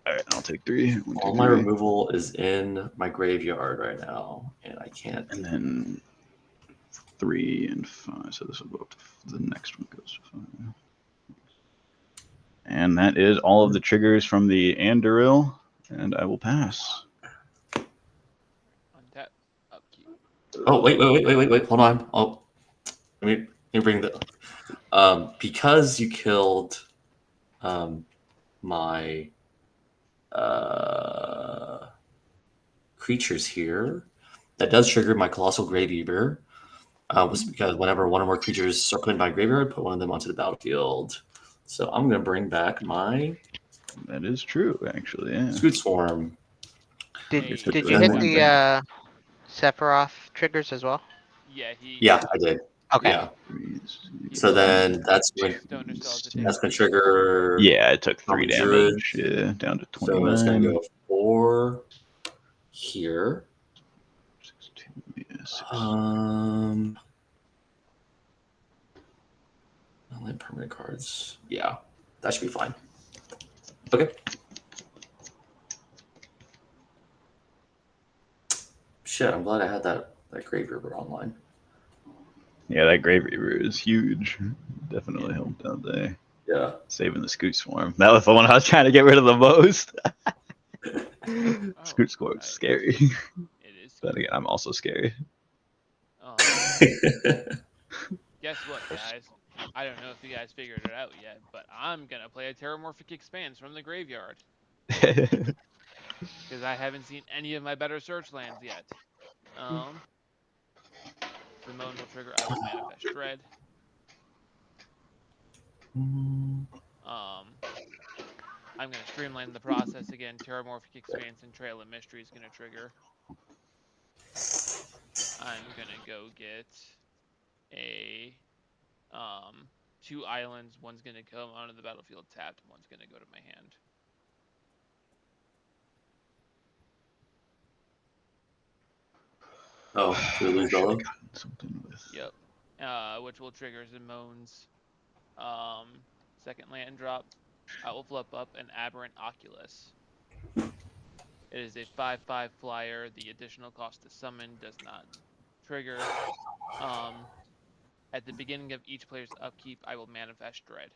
Alright, I'll take 3. 1, 2, All my 3. removal is in my graveyard right now, and I can't. And then 3 and 5. So this will go up to the next one goes to 5. And that is all of the triggers from the Andoril, and I will pass. Untap, upkeep. Oh wait! Hold on. Oh, let me bring the. Because you killed, my, creatures here, that does trigger my Colossal Graveeater. Was because whenever one or more creatures are put in my graveyard, put one of them onto the battlefield. So I'm going to bring back my That is true, actually. Yeah. Scoot Swarm. Did Hey, did took you that hit one the back. Sephiroth triggers as well? Yeah, he. Yeah, I did. Okay. Yeah. He So pulled out then that's when Stoner still has to take that's going to 3. trigger Yeah, it took 3 Common Druid. damage. Yeah, down to So it's going to 29. go 4 here. 62, yeah, 6. Only permanent cards. Yeah, that should be fine. Okay. Shit, I'm glad I had that Grave River online. Yeah, that Grave Reaver is huge. Definitely helped out there. Yeah. Saving the Scoot Swarm. That was the one I was trying to get rid of the most. Scoot Swarm's right. scary. It is. But again, I'm also scary. Guess what, guys? I don't know if you guys figured it out yet, but I'm gonna play a Terramorphic Expanse from the graveyard because I haven't seen any of my better search lands yet. Zimone will trigger. I will manifest Dread. I'm gonna streamline the process again. Terramorphic Expanse and Trail of Mystery is gonna trigger. I'm gonna go get a 2 islands. One's gonna come onto the battlefield tapped. One's gonna go to my hand. Oh, did we lose Bello? Something with. Yep. Which will trigger Zimone's second land drop. I will flip up an Aberrant Oculus. It is a 5/5 flyer. The additional cost to summon does not trigger. At the beginning of each player's upkeep, I will manifest Dread.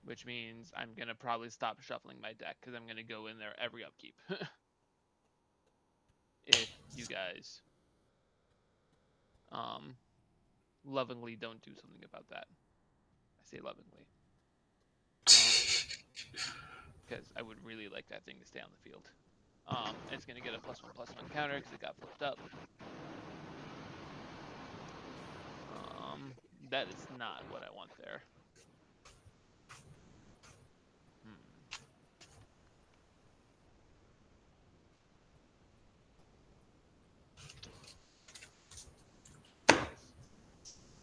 Which means I'm going to probably stop shuffling my deck because I'm going to go in there every upkeep. If you guys lovingly don't do something about that. I say lovingly. Because I would really like that thing to stay on the field. It's going to get a +1/+1 counter because it got flipped up. That is not what I want there.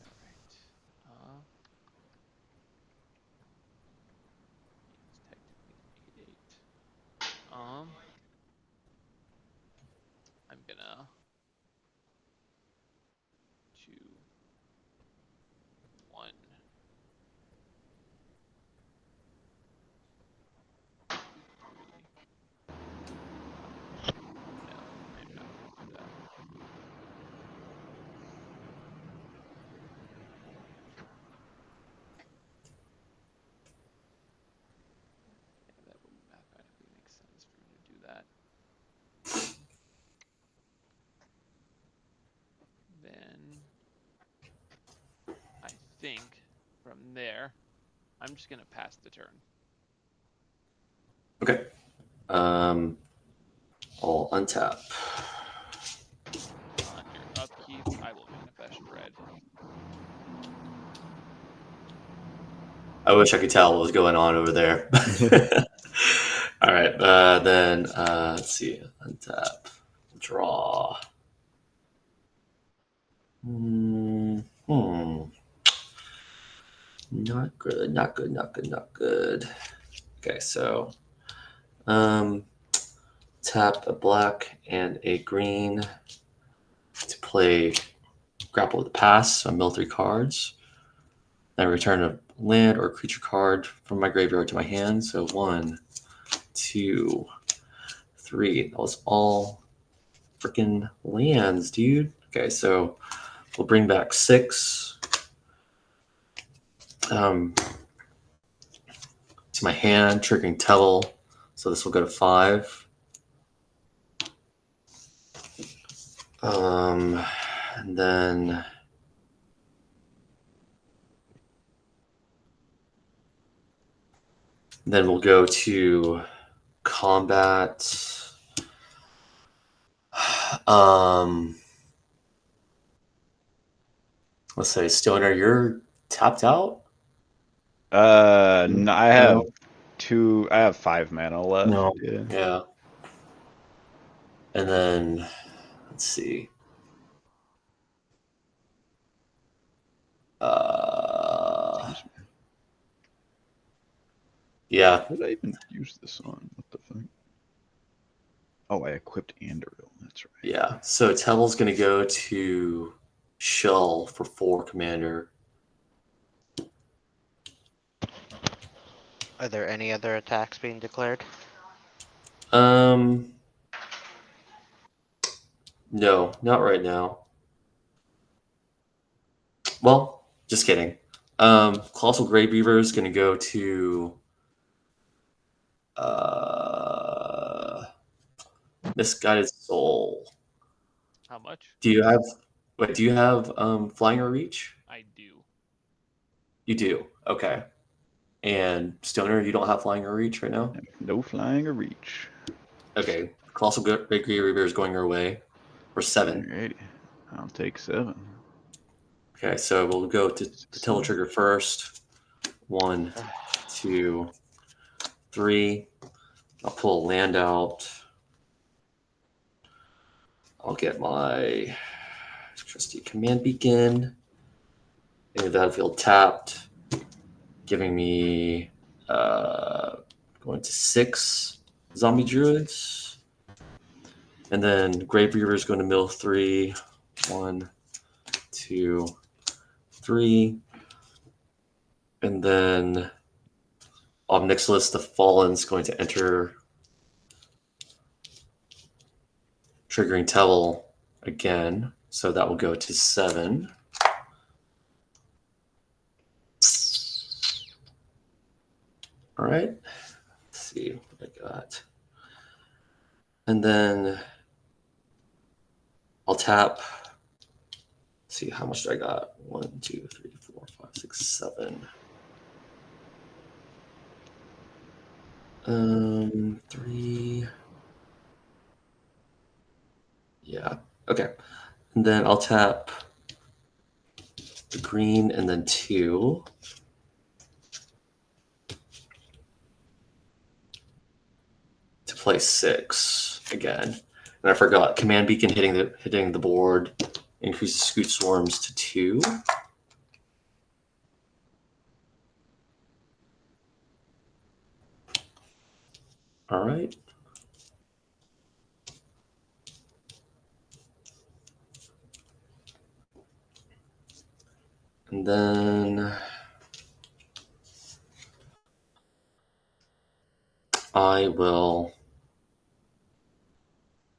Alright. It's technically 8/8. I'm gonna 2, 1. No, I'm not gonna do that. Yeah, that would mathematically make sense for me to do that. Then I think from there, I'm just gonna pass the turn. Okay. I'll untap. On your upkeep, I will manifest Dread. I wish I could tell what was going on over there. All right. Then let's see. Untap. Draw. Not good. Not good. Not good. Not good. Okay. So, tap a black and a green to play Grapple with the Past. So I mill 3 cards. Then I return a land or creature card from my graveyard to my hand. So 1, 2, 3. That was all freaking lands, dude. Okay, so we'll bring back 6 to my hand, triggering Tevil. So this will go to 5. And then we'll go to combat. Let's say, Stoner, you're tapped out? No, I have No. I have 5 mana left. No. Yeah. Yeah. And then, let's see. Excuse me. Yeah. What did I even use this on? What the fuck? Oh, I equipped Andoril. That's right. Yeah. So Tevil's going to go to Shell for 4 commander. Are there any other attacks being declared? No, not right now. Well, just kidding. Colossal Grave Reaver is going to go to Misguided-Soul. How much? Do you have Flying or Reach? I do. You do. Okay. And Stoner, you don't have Flying or Reach right now? No flying or reach. Okay. Colossal Grave Reaver is going your way for 7. Alrighty. I'll take 7. Okay, so we'll go to the Tiller Trigger first. 1, 2, 3. I'll pull a land out. I'll get my trusty command beacon. And the battlefield tapped, giving me going to 6 zombie druids. And then Grave Reaver is going to mill 3. 1, 2, 3. And then Omnixilus the Fallen is going to enter, triggering Tevil again. So that will go to 7. All right. Let's see what I got. And then I'll tap. Let's see, how much do I got? 1, 2, 3, 4, 5, 6, 7. 3. Yeah. Okay. And then I'll tap the green and then 2. To play 6 again. And I forgot, command beacon hitting the board increases scoot swarms to 2. All right. And then I will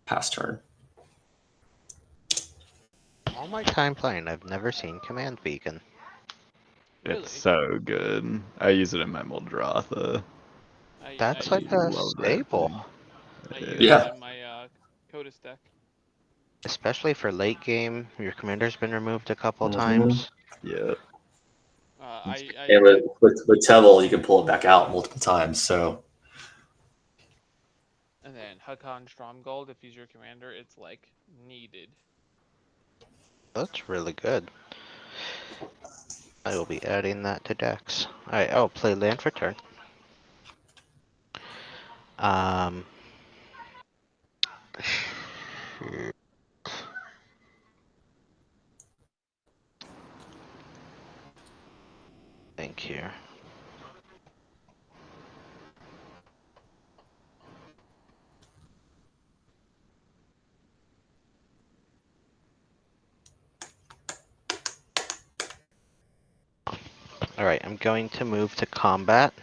pass turn. All my time playing, I've never seen Command Beacon. Really? It's so good. I use it in my Muldrotha. That's I like a Love that staple, thing. I use it Yeah. in my Codas deck. especially for late game. Your commander's been removed a couple Mm-hmm. times. Yeah. And with Tevil, you can pull it back out multiple times. So and then Hakon Stromgold, if he's your commander, it's like needed. That's really good. I will be adding that to decks. Alright, I'll play land for turn. Um. Think here. Alright, I'm going to move to combat.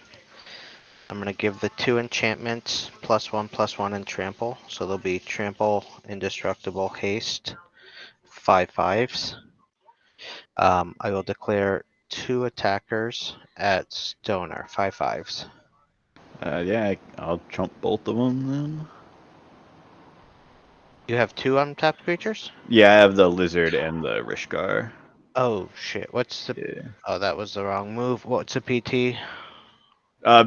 I'm going to give the 2 enchantments +1/+1 and trample. So they'll be trample, indestructible, haste, 5/5s. I will declare 2 attackers at stoner, 5/5s. Yeah, I'll trump both of them then. You have 2 untapped creatures? Yeah, I have the lizard and the Rishgar. Oh shit, what's the... Yeah. Oh, that was the wrong move. What's a PT?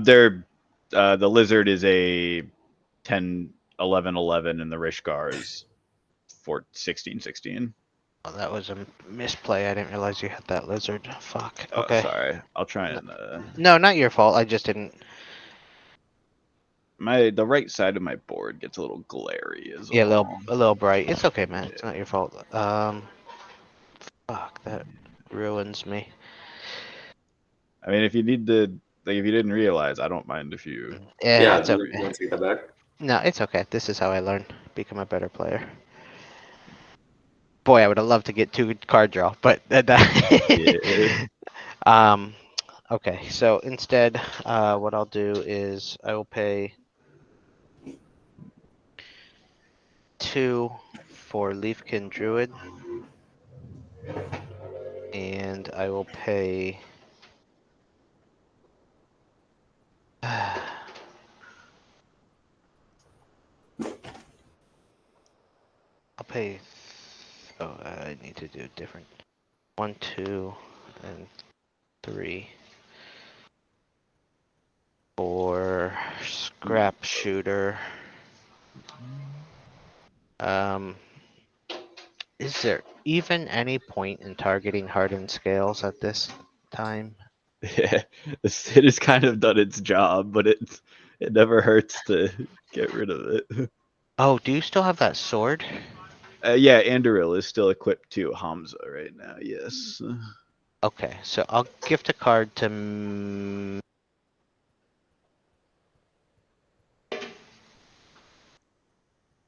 They're the lizard is a 10, 11, 11, and the Rishgar is 16, 16. Oh, that was a misplay. I didn't realize you had that lizard. Fuck. Oh, Okay. sorry. I'll try and No, not your fault. I just didn't. the right side of my board gets a little glary is Yeah, all. a little bright. It's okay, man. It's Yeah. not your fault. Fuck. That ruins me. I mean, if you need to, like, if you didn't realize, I don't mind if you Yeah, Yeah, it's do okay. you want to take that back? No, it's okay. This is how I learn. Become a better player. Boy, I would have loved to get 2 card draw, but Yeah. um, okay. So instead, what I'll do is I will pay 2 for Leafkin Druid, and I will pay. I'll pay. Oh, I need to do different. 1, 2, and 3 for Scrap Shooter. Um, is there even any point in targeting hardened scales at this time? Yeah, it has kind of done its job, but it never hurts to get rid of it. Oh, do you still have that sword? Yeah, Andoril is still equipped to Hamza right now. Yes. Okay, so I'll gift a card to.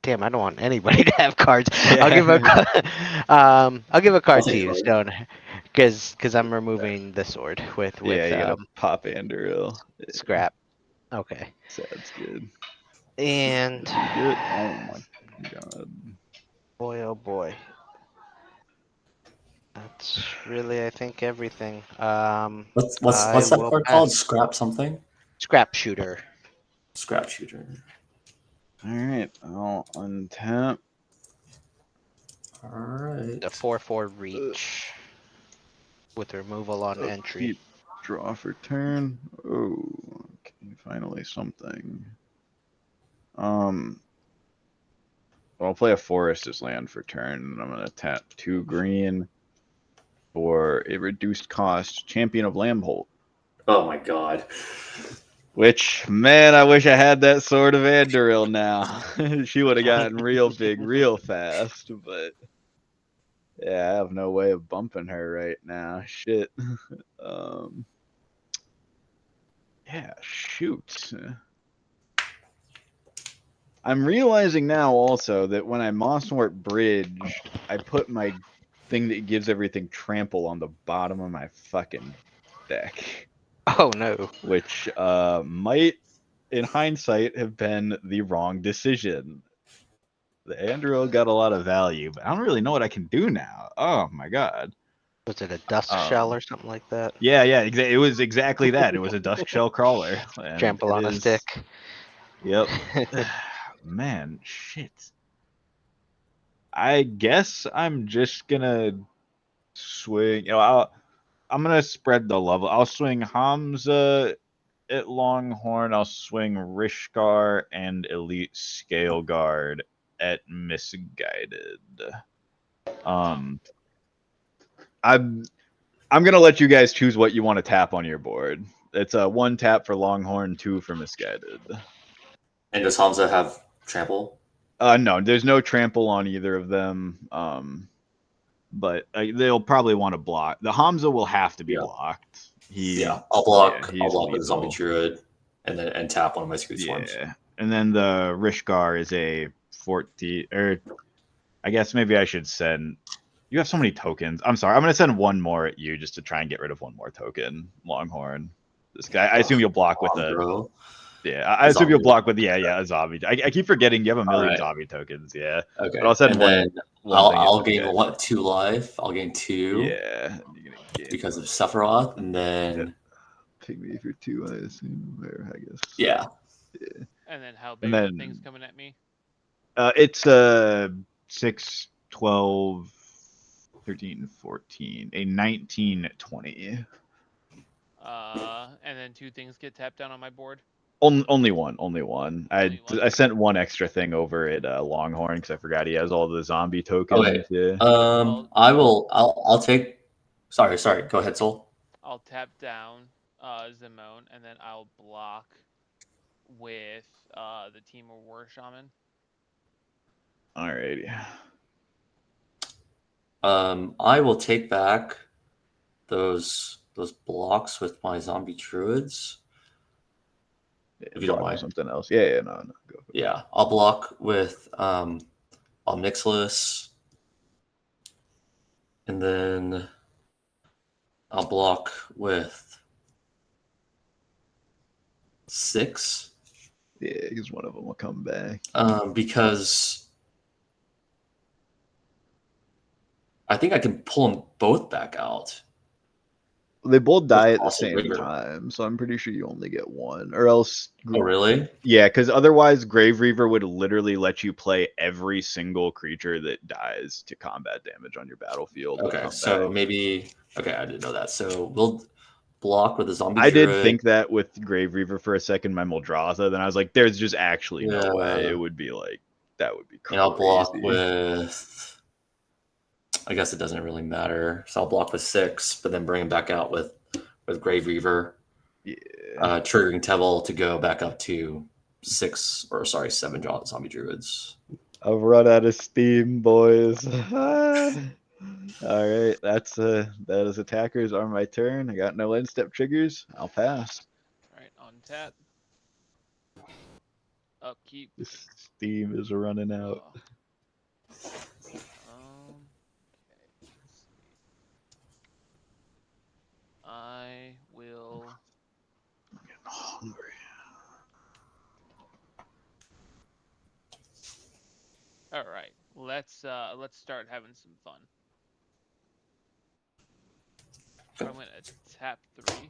Damn, I don't want anybody to have cards. I'll give a. Yeah. I'll give a I'll card to take a you, card. Stone, because I'm removing the sword with Yeah, you gotta pop Andoril. Yeah, scrap. Okay, sounds good. and Did you do it? Oh my god. boy, oh boy, that's really, I think, everything. I What's that will card called? pass. Scrap something? Scrap shooter. Scrap shooter. All right, I'll untap. The Alright. 4/4 reach with removal on entry. Keep draw for turn. Oh, okay, finally something. I'll play a forest as land for turn, and I'm gonna tap 2 green for a reduced cost Champion of Lambholt. Oh my god. Which, man, I wish I had that Sword of Andoril now. She would have gotten real big real fast, but yeah, I have no way of bumping her right now. Shit. Um, yeah, shoot. I'm realizing now also that when I Mosswort bridged, I put my thing that gives everything trample on the bottom of my fucking deck, Oh no. which might, in hindsight, have been the wrong decision. The Andro got a lot of value, but I don't really know what I can do now. Oh my god. Was it a dusk shell or something like that? Yeah, it was exactly that. It was a Dusk Shell Crawler, and Trample it on a stick. is. Yep. Man, shit. I guess I'm just gonna swing. I'm gonna spread the level. I'll swing Hamza at Longhorn. I'll swing Rishkar and Elite Scale Guard at Misguided. Um, I'm I'm gonna let you guys choose what you want to tap on your board. It's a 1 tap for Longhorn, 2 for Misguided. And does Hamza have trample? No, there's no trample on either of them. But they'll probably want to block. The Hamza will have to be Yeah. blocked. Yeah. I'll He's block with a zombie lethal. druid and tap one of my sweet swarms. Yeah, and then the Rishkar is a 14. Or I guess maybe I should send. You have so many tokens. I'm sorry. I'm gonna send one more at you just to try and get rid of one more token. Longhorn. This guy. I assume you'll block with a. Bro. Yeah, I assume you'll Zombie. block with a zombie. I keep forgetting you have a million Alright. zombie tokens. Yeah, Okay. but I'll send And then one thing at I'll this gain guy. 2 life. I'll gain 2 Yeah, you're gonna gain because of one. Sephiroth, and then Pygmy for 2, I assume. Or I guess. yeah. Yeah. And then how And big are the then things coming at me? It's 6, 12, 13, 14, a 19, 20. And then 2 things get tapped down on my board. Only one. Only one? I sent one extra thing over at Longhorn because I forgot he has all the zombie tokens. Oh wait. Yeah. I'll take. Sorry. Go ahead, Soul. I'll tap down Zimone, and then I'll block with the Team of War Shaman. Alrighty. I will take back those blocks with my zombie druids. If you don't mind. Something else. Yeah, no. Go for it. Yeah, I'll block with Omnixilus, and then I'll block with 6. Yeah, because one of them will come back. Because I think I can pull them both back out. They both die at the Colossal same Rigor. time, so I'm pretty sure you only get one. Or else. Oh, really? Yeah, because otherwise Grave Reaver would literally let you play every single creature that dies to combat damage on your battlefield. Okay, so maybe. Okay, I didn't know that. So we'll block with a zombie I druid. did think that with Grave Reaver for a second, my Muldratha, then I was like, there's just actually no way. It would be like, that would be crazy. And I'll block with. I guess it doesn't really matter. So I'll block with 6, but then bring him back out with Grave Reaver. Yeah. Triggering Tevel to go back up to 7 zombie druids. I've run out of steam, boys. All right, that is attackers are my turn. I got no end step triggers. I'll pass. All right, on tap. Upkeep. This steam is running out. Okay. Let's see. I will. I'm getting hungry. All right, let's start having some fun. I'm gonna tap 3,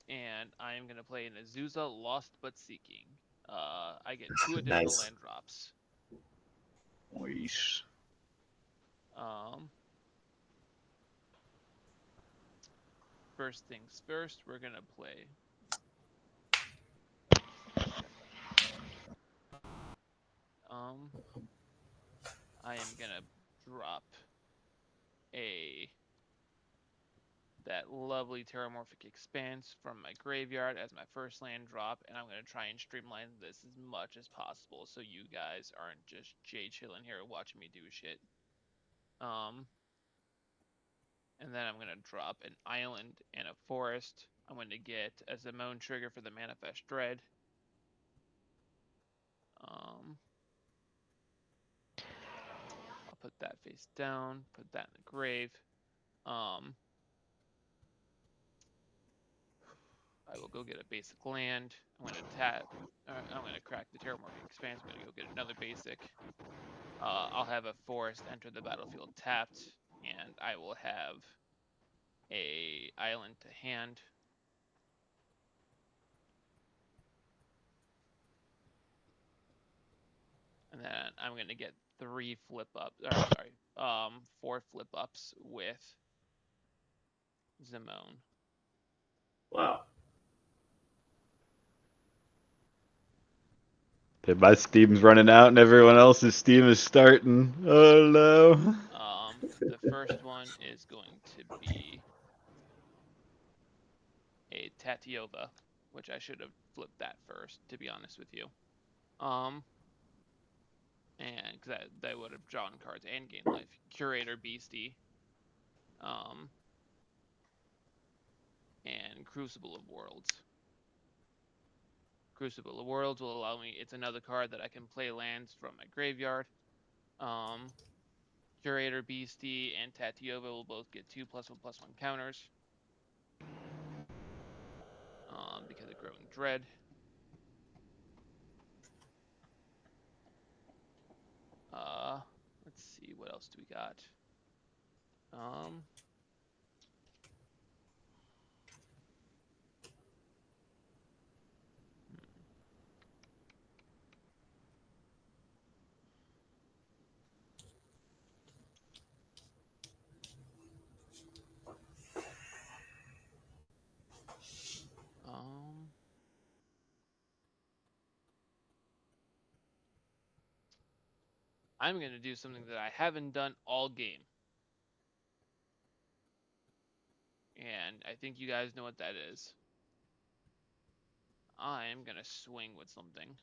and I am gonna play an Azusa Lost but Seeking. I get 2 additional Nice. land drops. Nice. First things first, we're gonna play. I am gonna drop that lovely Terramorphic Expanse from my graveyard as my first land drop, and I'm gonna try and streamline this as much as possible so you guys aren't just chilling here watching me do shit. And then I'm gonna drop an island and a forest. I'm gonna get a Zimone trigger for the Manifest Dread. I'll put that face down, put that in the grave. I will go get a basic land. I'm gonna tap. I'm gonna crack the Terramorphic Expanse. I'm gonna go get another basic. I'll have a forest enter the battlefield tapped, and I will have a island to hand. And then I'm gonna get 3 flip ups. Or sorry, 4 flip ups with Zimone. Wow. My steam's running out and everyone else's steam is starting. Oh no. The first one is going to be a Tatiova, which I should have flipped that first, to be honest with you. And because that would have drawn cards and gained life. Curator Beastie. And Crucible of Worlds. Crucible of Worlds will allow me. It's another card that I can play lands from my graveyard. Curator Beastie and Tatiova will both get 2+1/+1 counters. Because of Growing Dread. Let's see, what else do we got? I'm gonna do something that I haven't done all game. And I think you guys know what that is. I am gonna swing with something.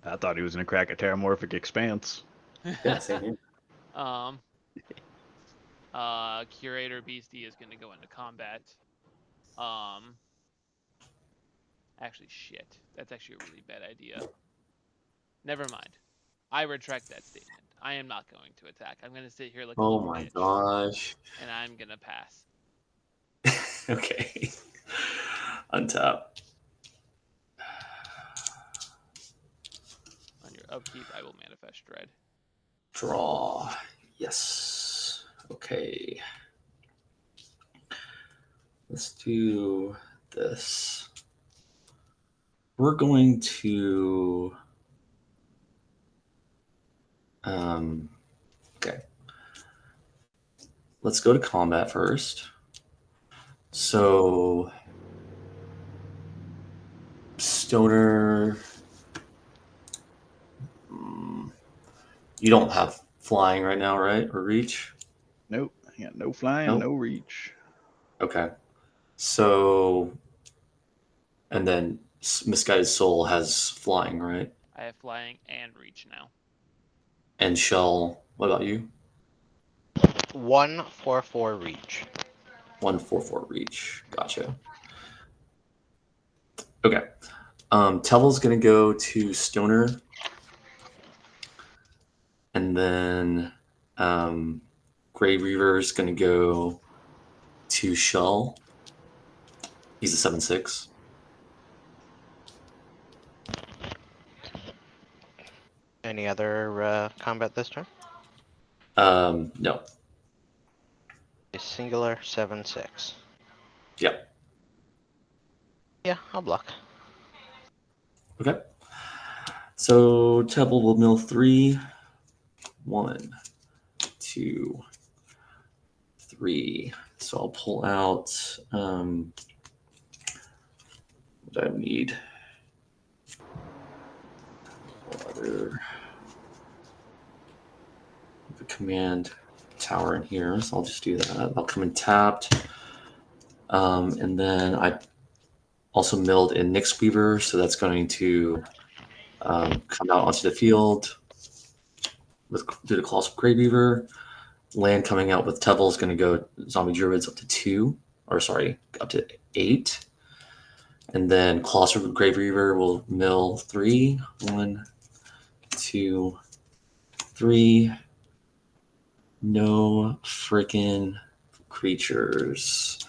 I thought he was gonna crack a Terramorphic Expanse. Yeah, same here. Curator Beastie is gonna go into combat. Actually, shit. That's actually a really bad idea. Never mind. I retract that statement. I am not going to attack. I'm gonna sit here like a Oh little my bitch, gosh. and I'm gonna pass. Okay. Untap. On your upkeep, I will manifest dread. Draw. Yes. Okay. Let's do this. We're going to. Okay. Let's go to combat first. So, Stoner. You don't have flying right now, right? Or reach? Nope. I got no flying, Nope. no reach. Okay. So, and then Misguided-Soul has flying, right? I have flying and reach now. And Shell, what about you? 144 reach. 144 reach. Gotcha. Okay. Tevil's going to go to Stoner. And then Grey Reaver's going to go to Shell. He's a 7/6. Any other combat this turn? No. A singular 7/6. Yep. Yeah, I'll block. Okay. So Tevil will mill 3. 1, 2, 3. So I'll pull out what I need. Other the command tower in here, so I'll just do that. I'll come in tapped. And then I also milled in Nyx Weaver, so that's going to come out onto the field due to Colossal Grey Weaver. Land coming out with Tevil is going to go Zombie Druids up to 2, or sorry, up to 8. And then Colossal Grey Weaver will mill 3. 1, 2, 3. No freaking creatures.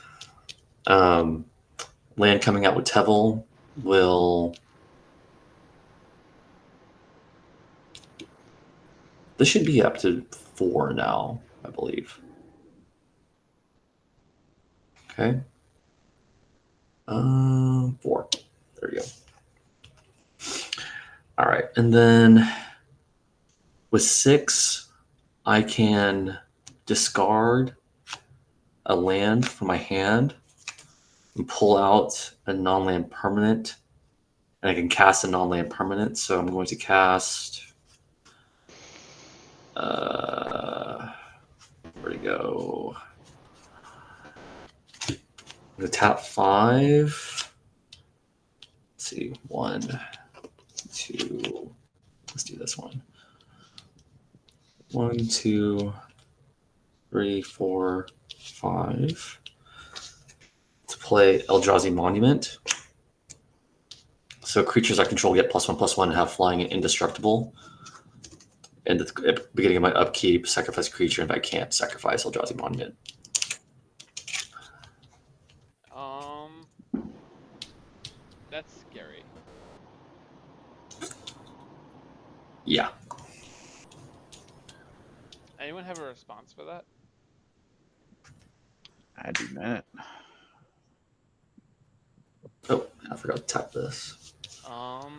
Land coming out with Tevil will. This should be up to 4 now, I believe. Okay. 4. There you go. All right. And then with 6, I can discard a land from my hand and pull out a non-land permanent. And I can cast a non-land permanent. So I'm going to cast. Where'd it go? I'm going to tap 5. Let's see. 1, 2. Let's do this one. 1, 2, 3, 4, 5. To play Eldrazi Monument. So creatures I control get +1/+1 and have flying and indestructible. And at the beginning of my upkeep, sacrifice a creature. If I can't, sacrifice Eldrazi Monument. That's scary. Yeah. Anyone have a response for that? I do not. Oh, I forgot to tap this. Fuck.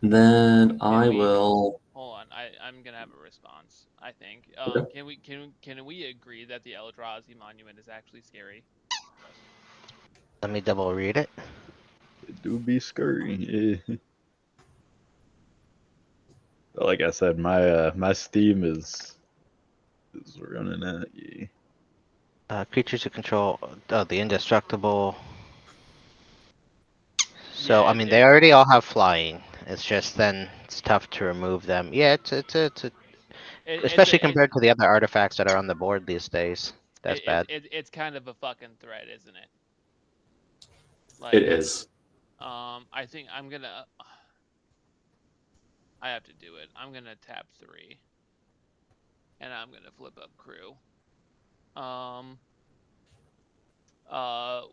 And then I Maybe. will. Hold on. I'm gonna have a response. I think. Okay. Can we agree that the Eldrazi monument is actually scary? Let me double read it. It do be scurry. Yeah. Like I said, my Steam is running at you. Creatures you control. Oh, the indestructible. So Yeah, I mean, they already all have flying. It's just then it's tough to remove them. Yeah, it's especially a compared to the other artifacts that are on the board these days. That's bad. it's kind of a fucking threat, isn't it? It Like, is. I think I'm gonna. I have to do it. I'm gonna tap 3, and I'm gonna flip up crew. Um,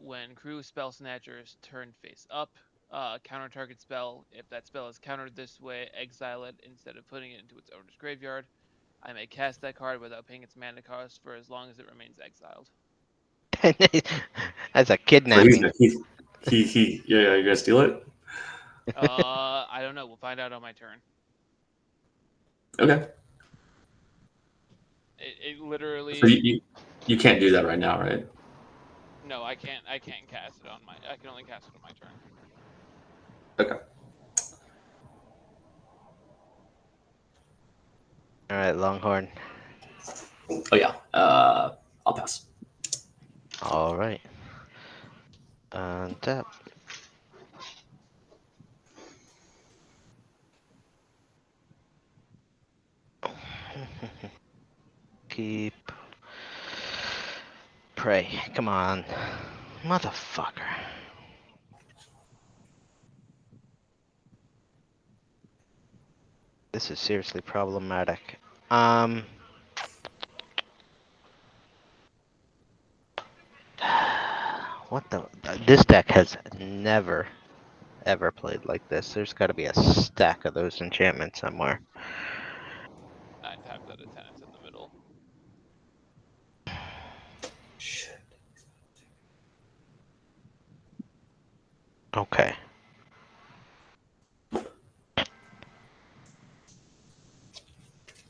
when crew spell snatchers turn face up, counter target spell. If that spell is countered this way, exile it instead of putting it into its owner's graveyard. I may cast that card without paying its mana cost for as long as it remains exiled. That's a So kidnapping. yeah, you guys steal it? I don't know. We'll find out on my turn. Okay. It So literally. you can't do that right now, right? No, I can't. I can't cast it on my. I can only cast it on my turn. Okay. All right, Longhorn. Oh yeah. I'll pass. All right. Untap. Keep. Pray. Come on. Motherfucker. This is seriously problematic. What the? This deck has never, ever played like this. There's got to be a stack of those enchantments somewhere. 9 times out of 10, it's in the middle. Shit. Okay.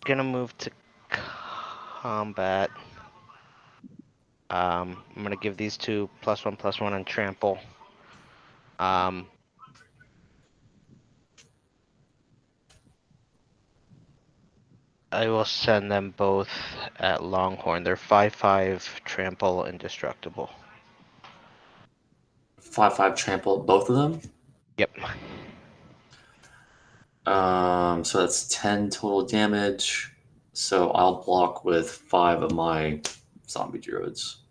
Gonna move to combat. I'm gonna give these two +1/+1 and trample. Um, I will send them both at Longhorn. They're 5/5 trample indestructible. 5/5 trample both of them. Yep. So that's 10 total damage. So I'll block with 5 of my zombie druids.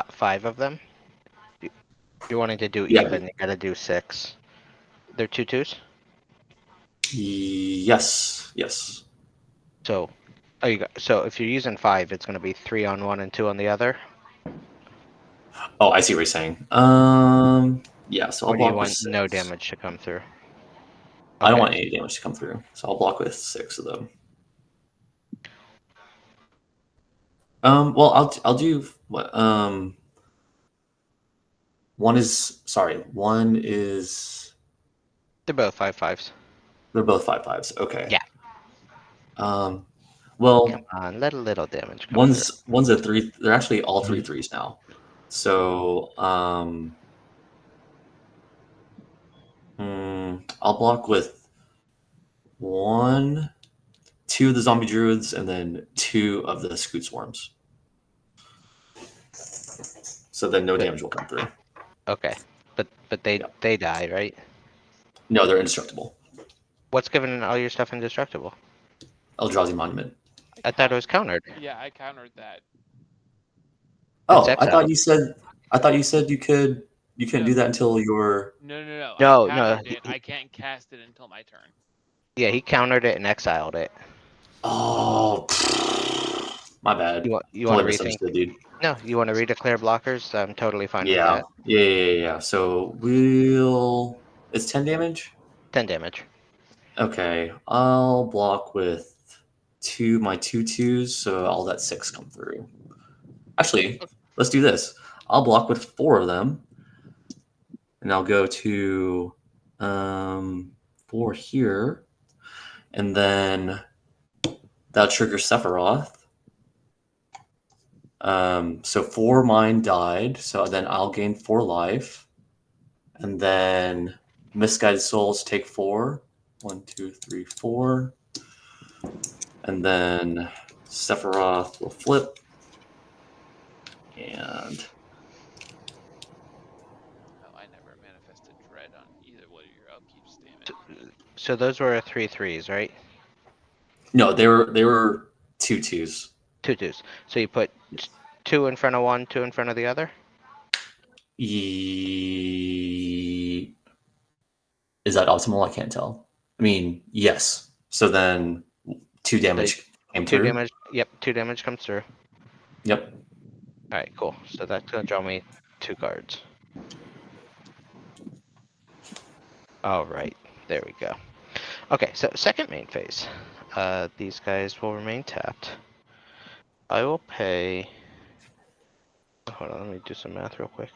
Five of them. You're wanting to do Yeah. even. You gotta do 6. They're 2/2s. Yes. So, so if you're using 5, it's gonna be 3 on one and 2 on the other. Oh, I see what you're saying. Yeah, so I'll Or do you block with want no 6. damage to come through? I don't Okay. want any damage to come through, so I'll block with 6 of them. Well, I'll do what? One is They're both 5/5s. they're both 5/5s. Okay. Yeah. Um, Come well, on, let a little damage come through. one's a 3. They're actually all 3/3s now. So I'll block with 1, 2 of the zombie druids, and then 2 of the scoot swarms. So then no But damage will come through. okay, but Yeah. they die, right? No, they're indestructible. What's giving all your stuff indestructible? Eldrazi Monument. I thought it was countered. Yeah, I countered that. It's Oh, exiled. I thought you said you couldn't No, do that until your. no. I No, no. countered it. I can't cast it until my turn. Yeah, he countered it and exiled it. Oh, my bad. You want Totally to rethink? misunderstood, dude. No, you want to redeclare blockers? I'm totally fine with Yeah. that. Yeah. So we'll. It's 10 damage? 10 damage. Okay. I'll block with my 2/2s, so I'll let 6 come through. Actually, let's do this. I'll block with 4 of them, and I'll go to 4 here, and then that triggers Sephiroth. So 4 mine died, so then I'll gain 4 life, and then Misguided Souls take 4. 1, 2, 3, 4, and then Sephiroth will flip, and Oh, I never manifested dread on either one of your upkeeps, damn it. So those were 3/3s, right? no, they were 2/2s. 2/2s. So you put 2 in front of one, 2 in front of the other? Is that optimal? I can't tell. I mean, yes. So then 2 damage came 2 through. damage. Yep, 2 damage comes through. Yep. Alright, cool. So that's gonna draw me 2 cards. Alright, there we go. Okay, so second main phase. These guys will remain tapped. I will pay. Hold on, let me do some math real quick.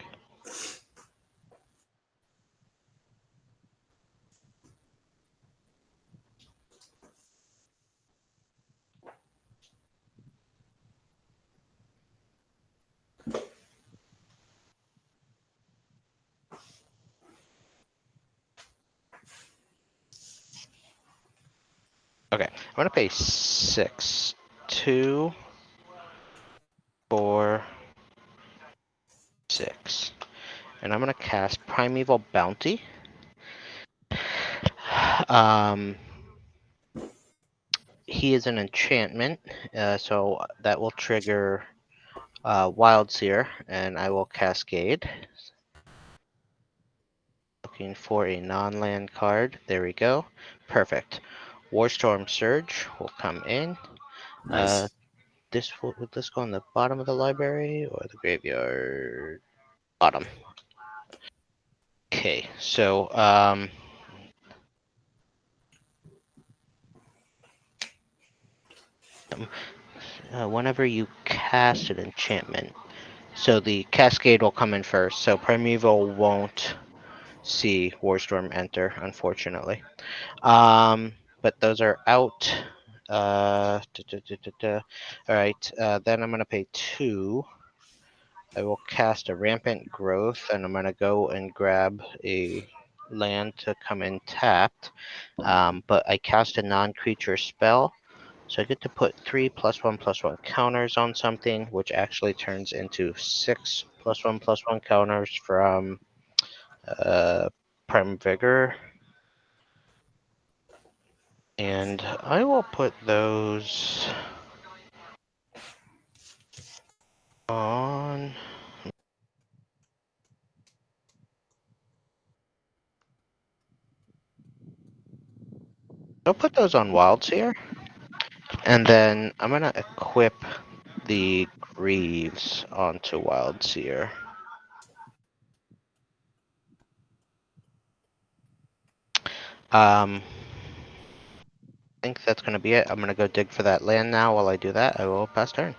Okay, I'm gonna pay 6. 2, 4, 6. And I'm gonna cast Primeval Bounty. He is an enchantment, so that will trigger Wild Seer, and I will Cascade. Looking for a non-land card. There we go. Perfect. Warstorm Surge will come in. Nice. Would this go on the bottom of the library or the graveyard? Bottom. Okay, so whenever you cast an enchantment, so the Cascade will come in first. So Primeval won't see Warstorm enter, unfortunately. But those are out. All right. Then I'm gonna pay 2. I will cast a Rampant Growth, and I'm gonna go and grab a land to come in tapped. But I cast a non-creature spell, so I get to put 3+1/+1 counters on something, which actually turns into 6+1/+1 counters from Prime Vigor. And I will put those on. I'll put those on Wilds here. And then I'm gonna equip the Greaves onto Wild Seer. I think that's gonna be it. I'm gonna go dig for that land now. While I do that, I will pass turn.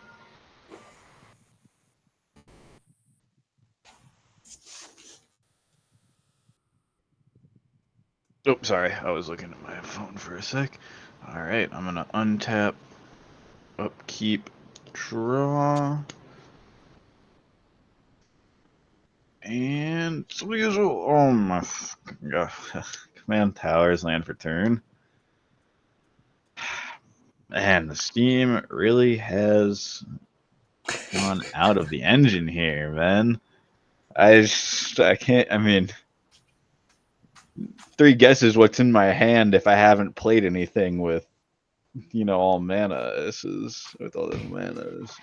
Oh, sorry. I was looking at my phone for a sec. All right, I'm gonna untap, upkeep, draw, and oh my god, command towers land for turn. Man, the steam really has gone out of the engine here, man. I can't. I mean, 3 guesses what's in my hand if I haven't played anything with, all mana. This is with all the manas.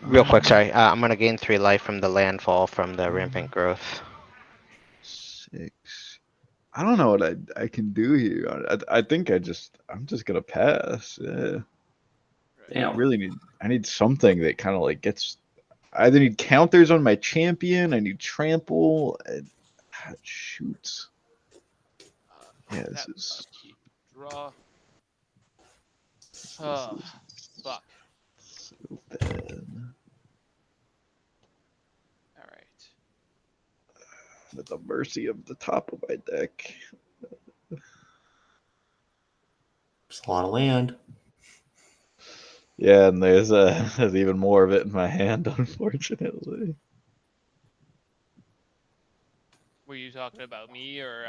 Real quick, sorry. I'm gonna gain 3 life from the landfall from the Rampant Growth. 6. I don't know what I can do here. I think I'm just gonna pass. Yeah. Damn. I need something that kind of like gets. I either need counters on my champion. I need trample. Shoots. Yeah, this Tap, is. upkeep, draw. This Oh, is fuck. so bad. Alright. at the mercy of the top of my deck. There's a lot of land. Yeah, and there's even more of it in my hand, unfortunately. Were you talking about me or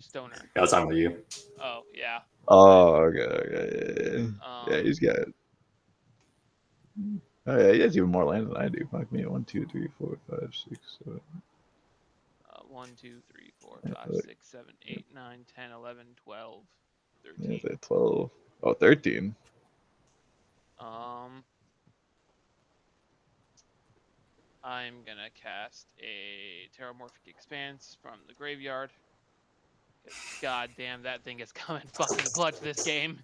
Stoner? Yeah, it's on with you. Oh yeah. Oh, okay. Yeah, he's got. Oh yeah, he has even more land than I do. Fuck me. 1, 2, 3, 4, 5, 6, 7. 1, 2, 3, 4, Yeah, 5, 6, 7, 8, 9, 10, 11, 12, yeah, 13. it's 12. Oh, 13. I'm gonna cast a Terramorphic Expanse from the graveyard. Because goddamn, that thing is coming fucking clutch this game.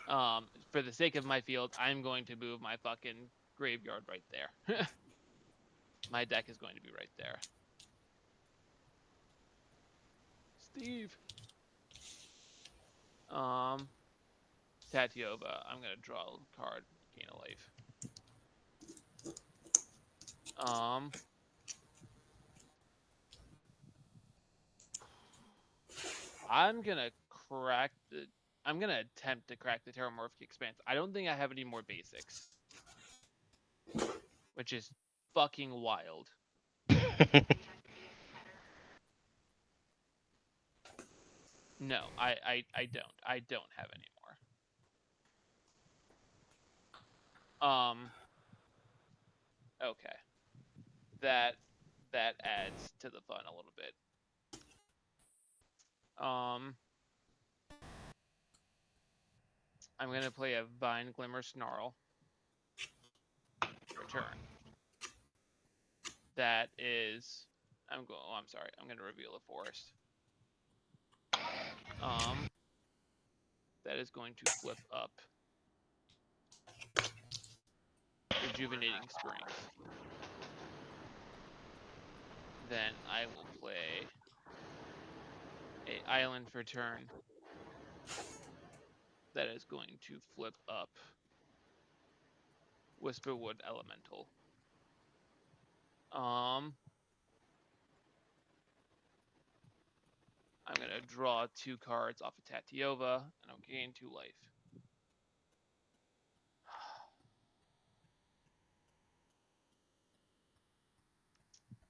For the sake of my field, I'm going to move my fucking graveyard right there. My deck is going to be right there. Steve. Tatiova, I'm gonna draw a card, gain a life. I'm gonna crack the. I'm gonna attempt to crack the Terramorphic Expanse. I don't think I have any more basics, which is fucking wild. No, I don't. I don't have any more. Okay. That adds to the fun a little bit. I'm gonna play a Vine Glimmer Snarl. Return. That is. Oh, I'm sorry. I'm gonna reveal a forest. That is going to flip up Rejuvenating Springs. Then I will play a island for turn. That is going to flip up Whisperwood Elemental. I'm gonna draw 2 cards off of Tatiova, and I'll gain 2 life.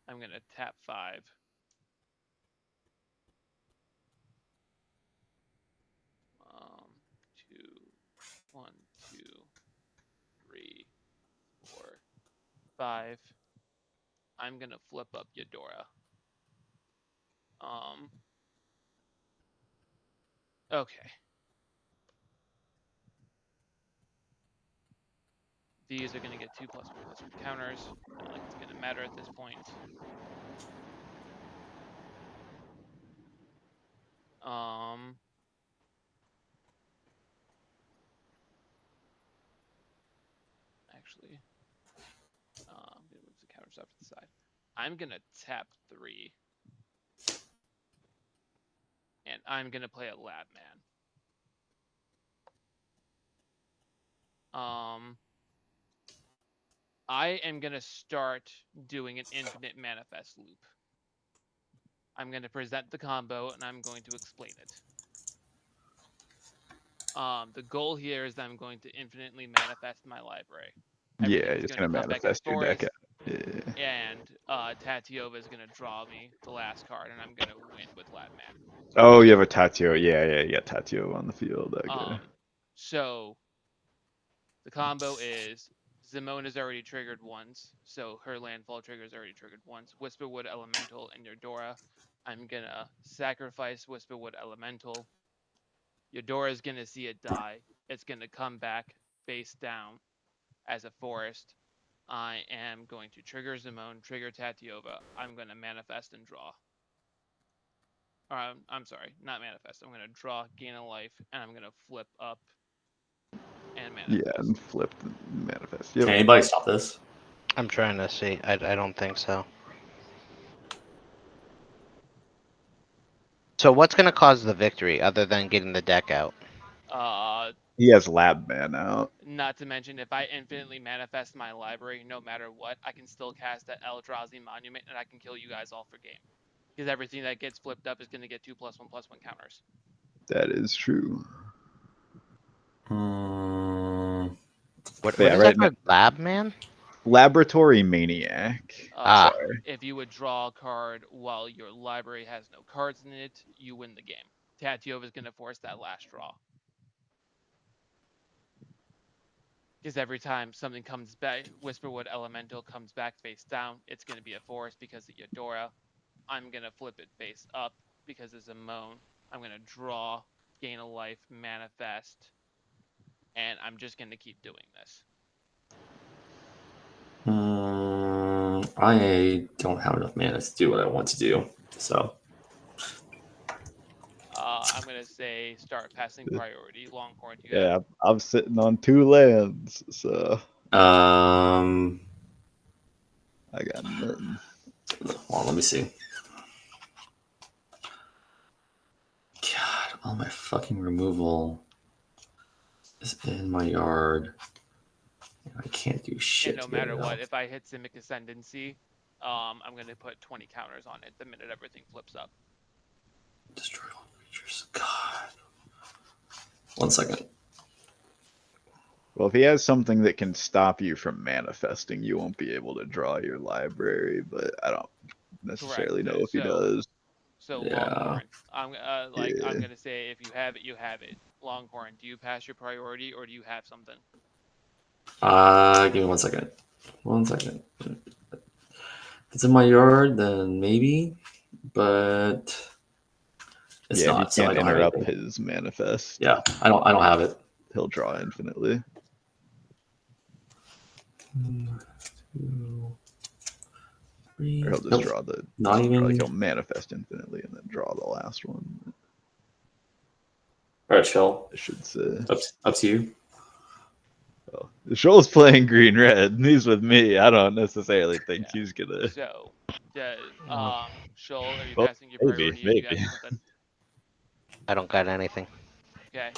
I'm gonna tap 5. 2, 1, 2, 3, 4, 5. I'm gonna flip up Eudora. Okay. These are gonna get 2+1/+1 counters. Not like it's gonna matter at this point. Actually, I'm gonna move the counters off to the side. I'm gonna tap 3, and I'm gonna play a Lab Man. I am gonna start doing an infinite manifest loop. I'm gonna present the combo, and I'm going to explain it. The goal here is that I'm going to infinitely manifest my library. Yeah, he's gonna come back as manifest your deck forest, out. Yeah. and Tatiova is gonna draw me the last card, and I'm gonna win with Lab Man. Oh, you have a Tatio. Yeah, you got Tatio on the field. Okay. So the combo is Zimone is already triggered once, so her landfall trigger is already triggered once. Whisperwood Elemental and Eudora. I'm gonna sacrifice Whisperwood Elemental. Eudora is gonna see it die. It's gonna come back face down as a forest. I am going to trigger Zimone, trigger Tatiova. I'm gonna manifest and draw. I'm sorry, not manifest. I'm gonna draw, gain a life, and I'm gonna flip up and manifest. Yeah, and flip the manifest. Can Yep. anybody stop this? I'm trying to see. I don't think so. So what's gonna cause the victory other than getting the deck out? He has Lab Man out. Not to mention, if I infinitely manifest my library, no matter what, I can still cast that Eldrazi Monument, and I can kill you guys all for game. Because everything that gets flipped up is going to get 2+1/+1 counters. That is true. Mm, What Yeah, is right that now- called? Lab Man? Laboratory Maniac. Sorry. If you would draw a card while your library has no cards in it, you win the game. Tatiova is going to force that last draw. Because every time something comes back, Whisperwood Elemental comes back face down, it's going to be a force because of Eudora. I'm going to flip it face up because it's a Zimone. I'm going to draw, gain a life, manifest, and I'm just going to keep doing this. I don't have enough mana to do what I want to do, so I'm going to say start passing priority. Longhorn, do you Yeah, have? I'm sitting on 2 lands, so um, I got nothing. well, let me see. God, all my fucking removal is in my yard. And I can't do shit. And no matter what, if I hit Simic Ascendancy, I'm going to put 20 counters on it the minute everything flips up. Destroy all creatures. God. 1 second. Well, if he has something that can stop you from manifesting, you won't be able to draw your library, but I don't necessarily know if he does. So Yeah. Longhorn, I'm Yeah. I'm gonna say if you have it, you have it. Longhorn, do you pass your priority or do you have something? Give me 1 second. 1 second. If it's in my yard, then maybe, but it's Yeah, if you not. So I can't don't have interrupt anything. his manifest, Yeah, I don't have it. he'll draw infinitely. 1, 2, 3. Or he'll just Nope. draw the Not even. like he'll manifest infinitely and then draw the last one. All right, Shell. I should say. Up to you. Oh, Shoal's playing green red, and he's with me. I don't necessarily think Yeah. he's gonna. So, Shoal, are you Well, passing your maybe, priority or do you have maybe. something? I don't got anything. Okay.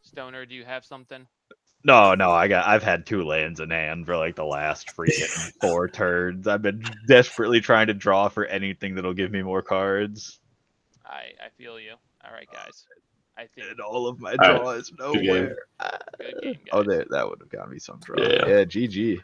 Stoner, do you have something? No, I've had 2 lands in hand for like the last freaking 4 turns. I've been desperately trying to draw for anything that'll give me more cards. I feel you. All right, guys. I think And all of my All right. draw is Good game. nowhere. good game, guys. Oh, that would have got me some draw. Yeah. Yeah, GG.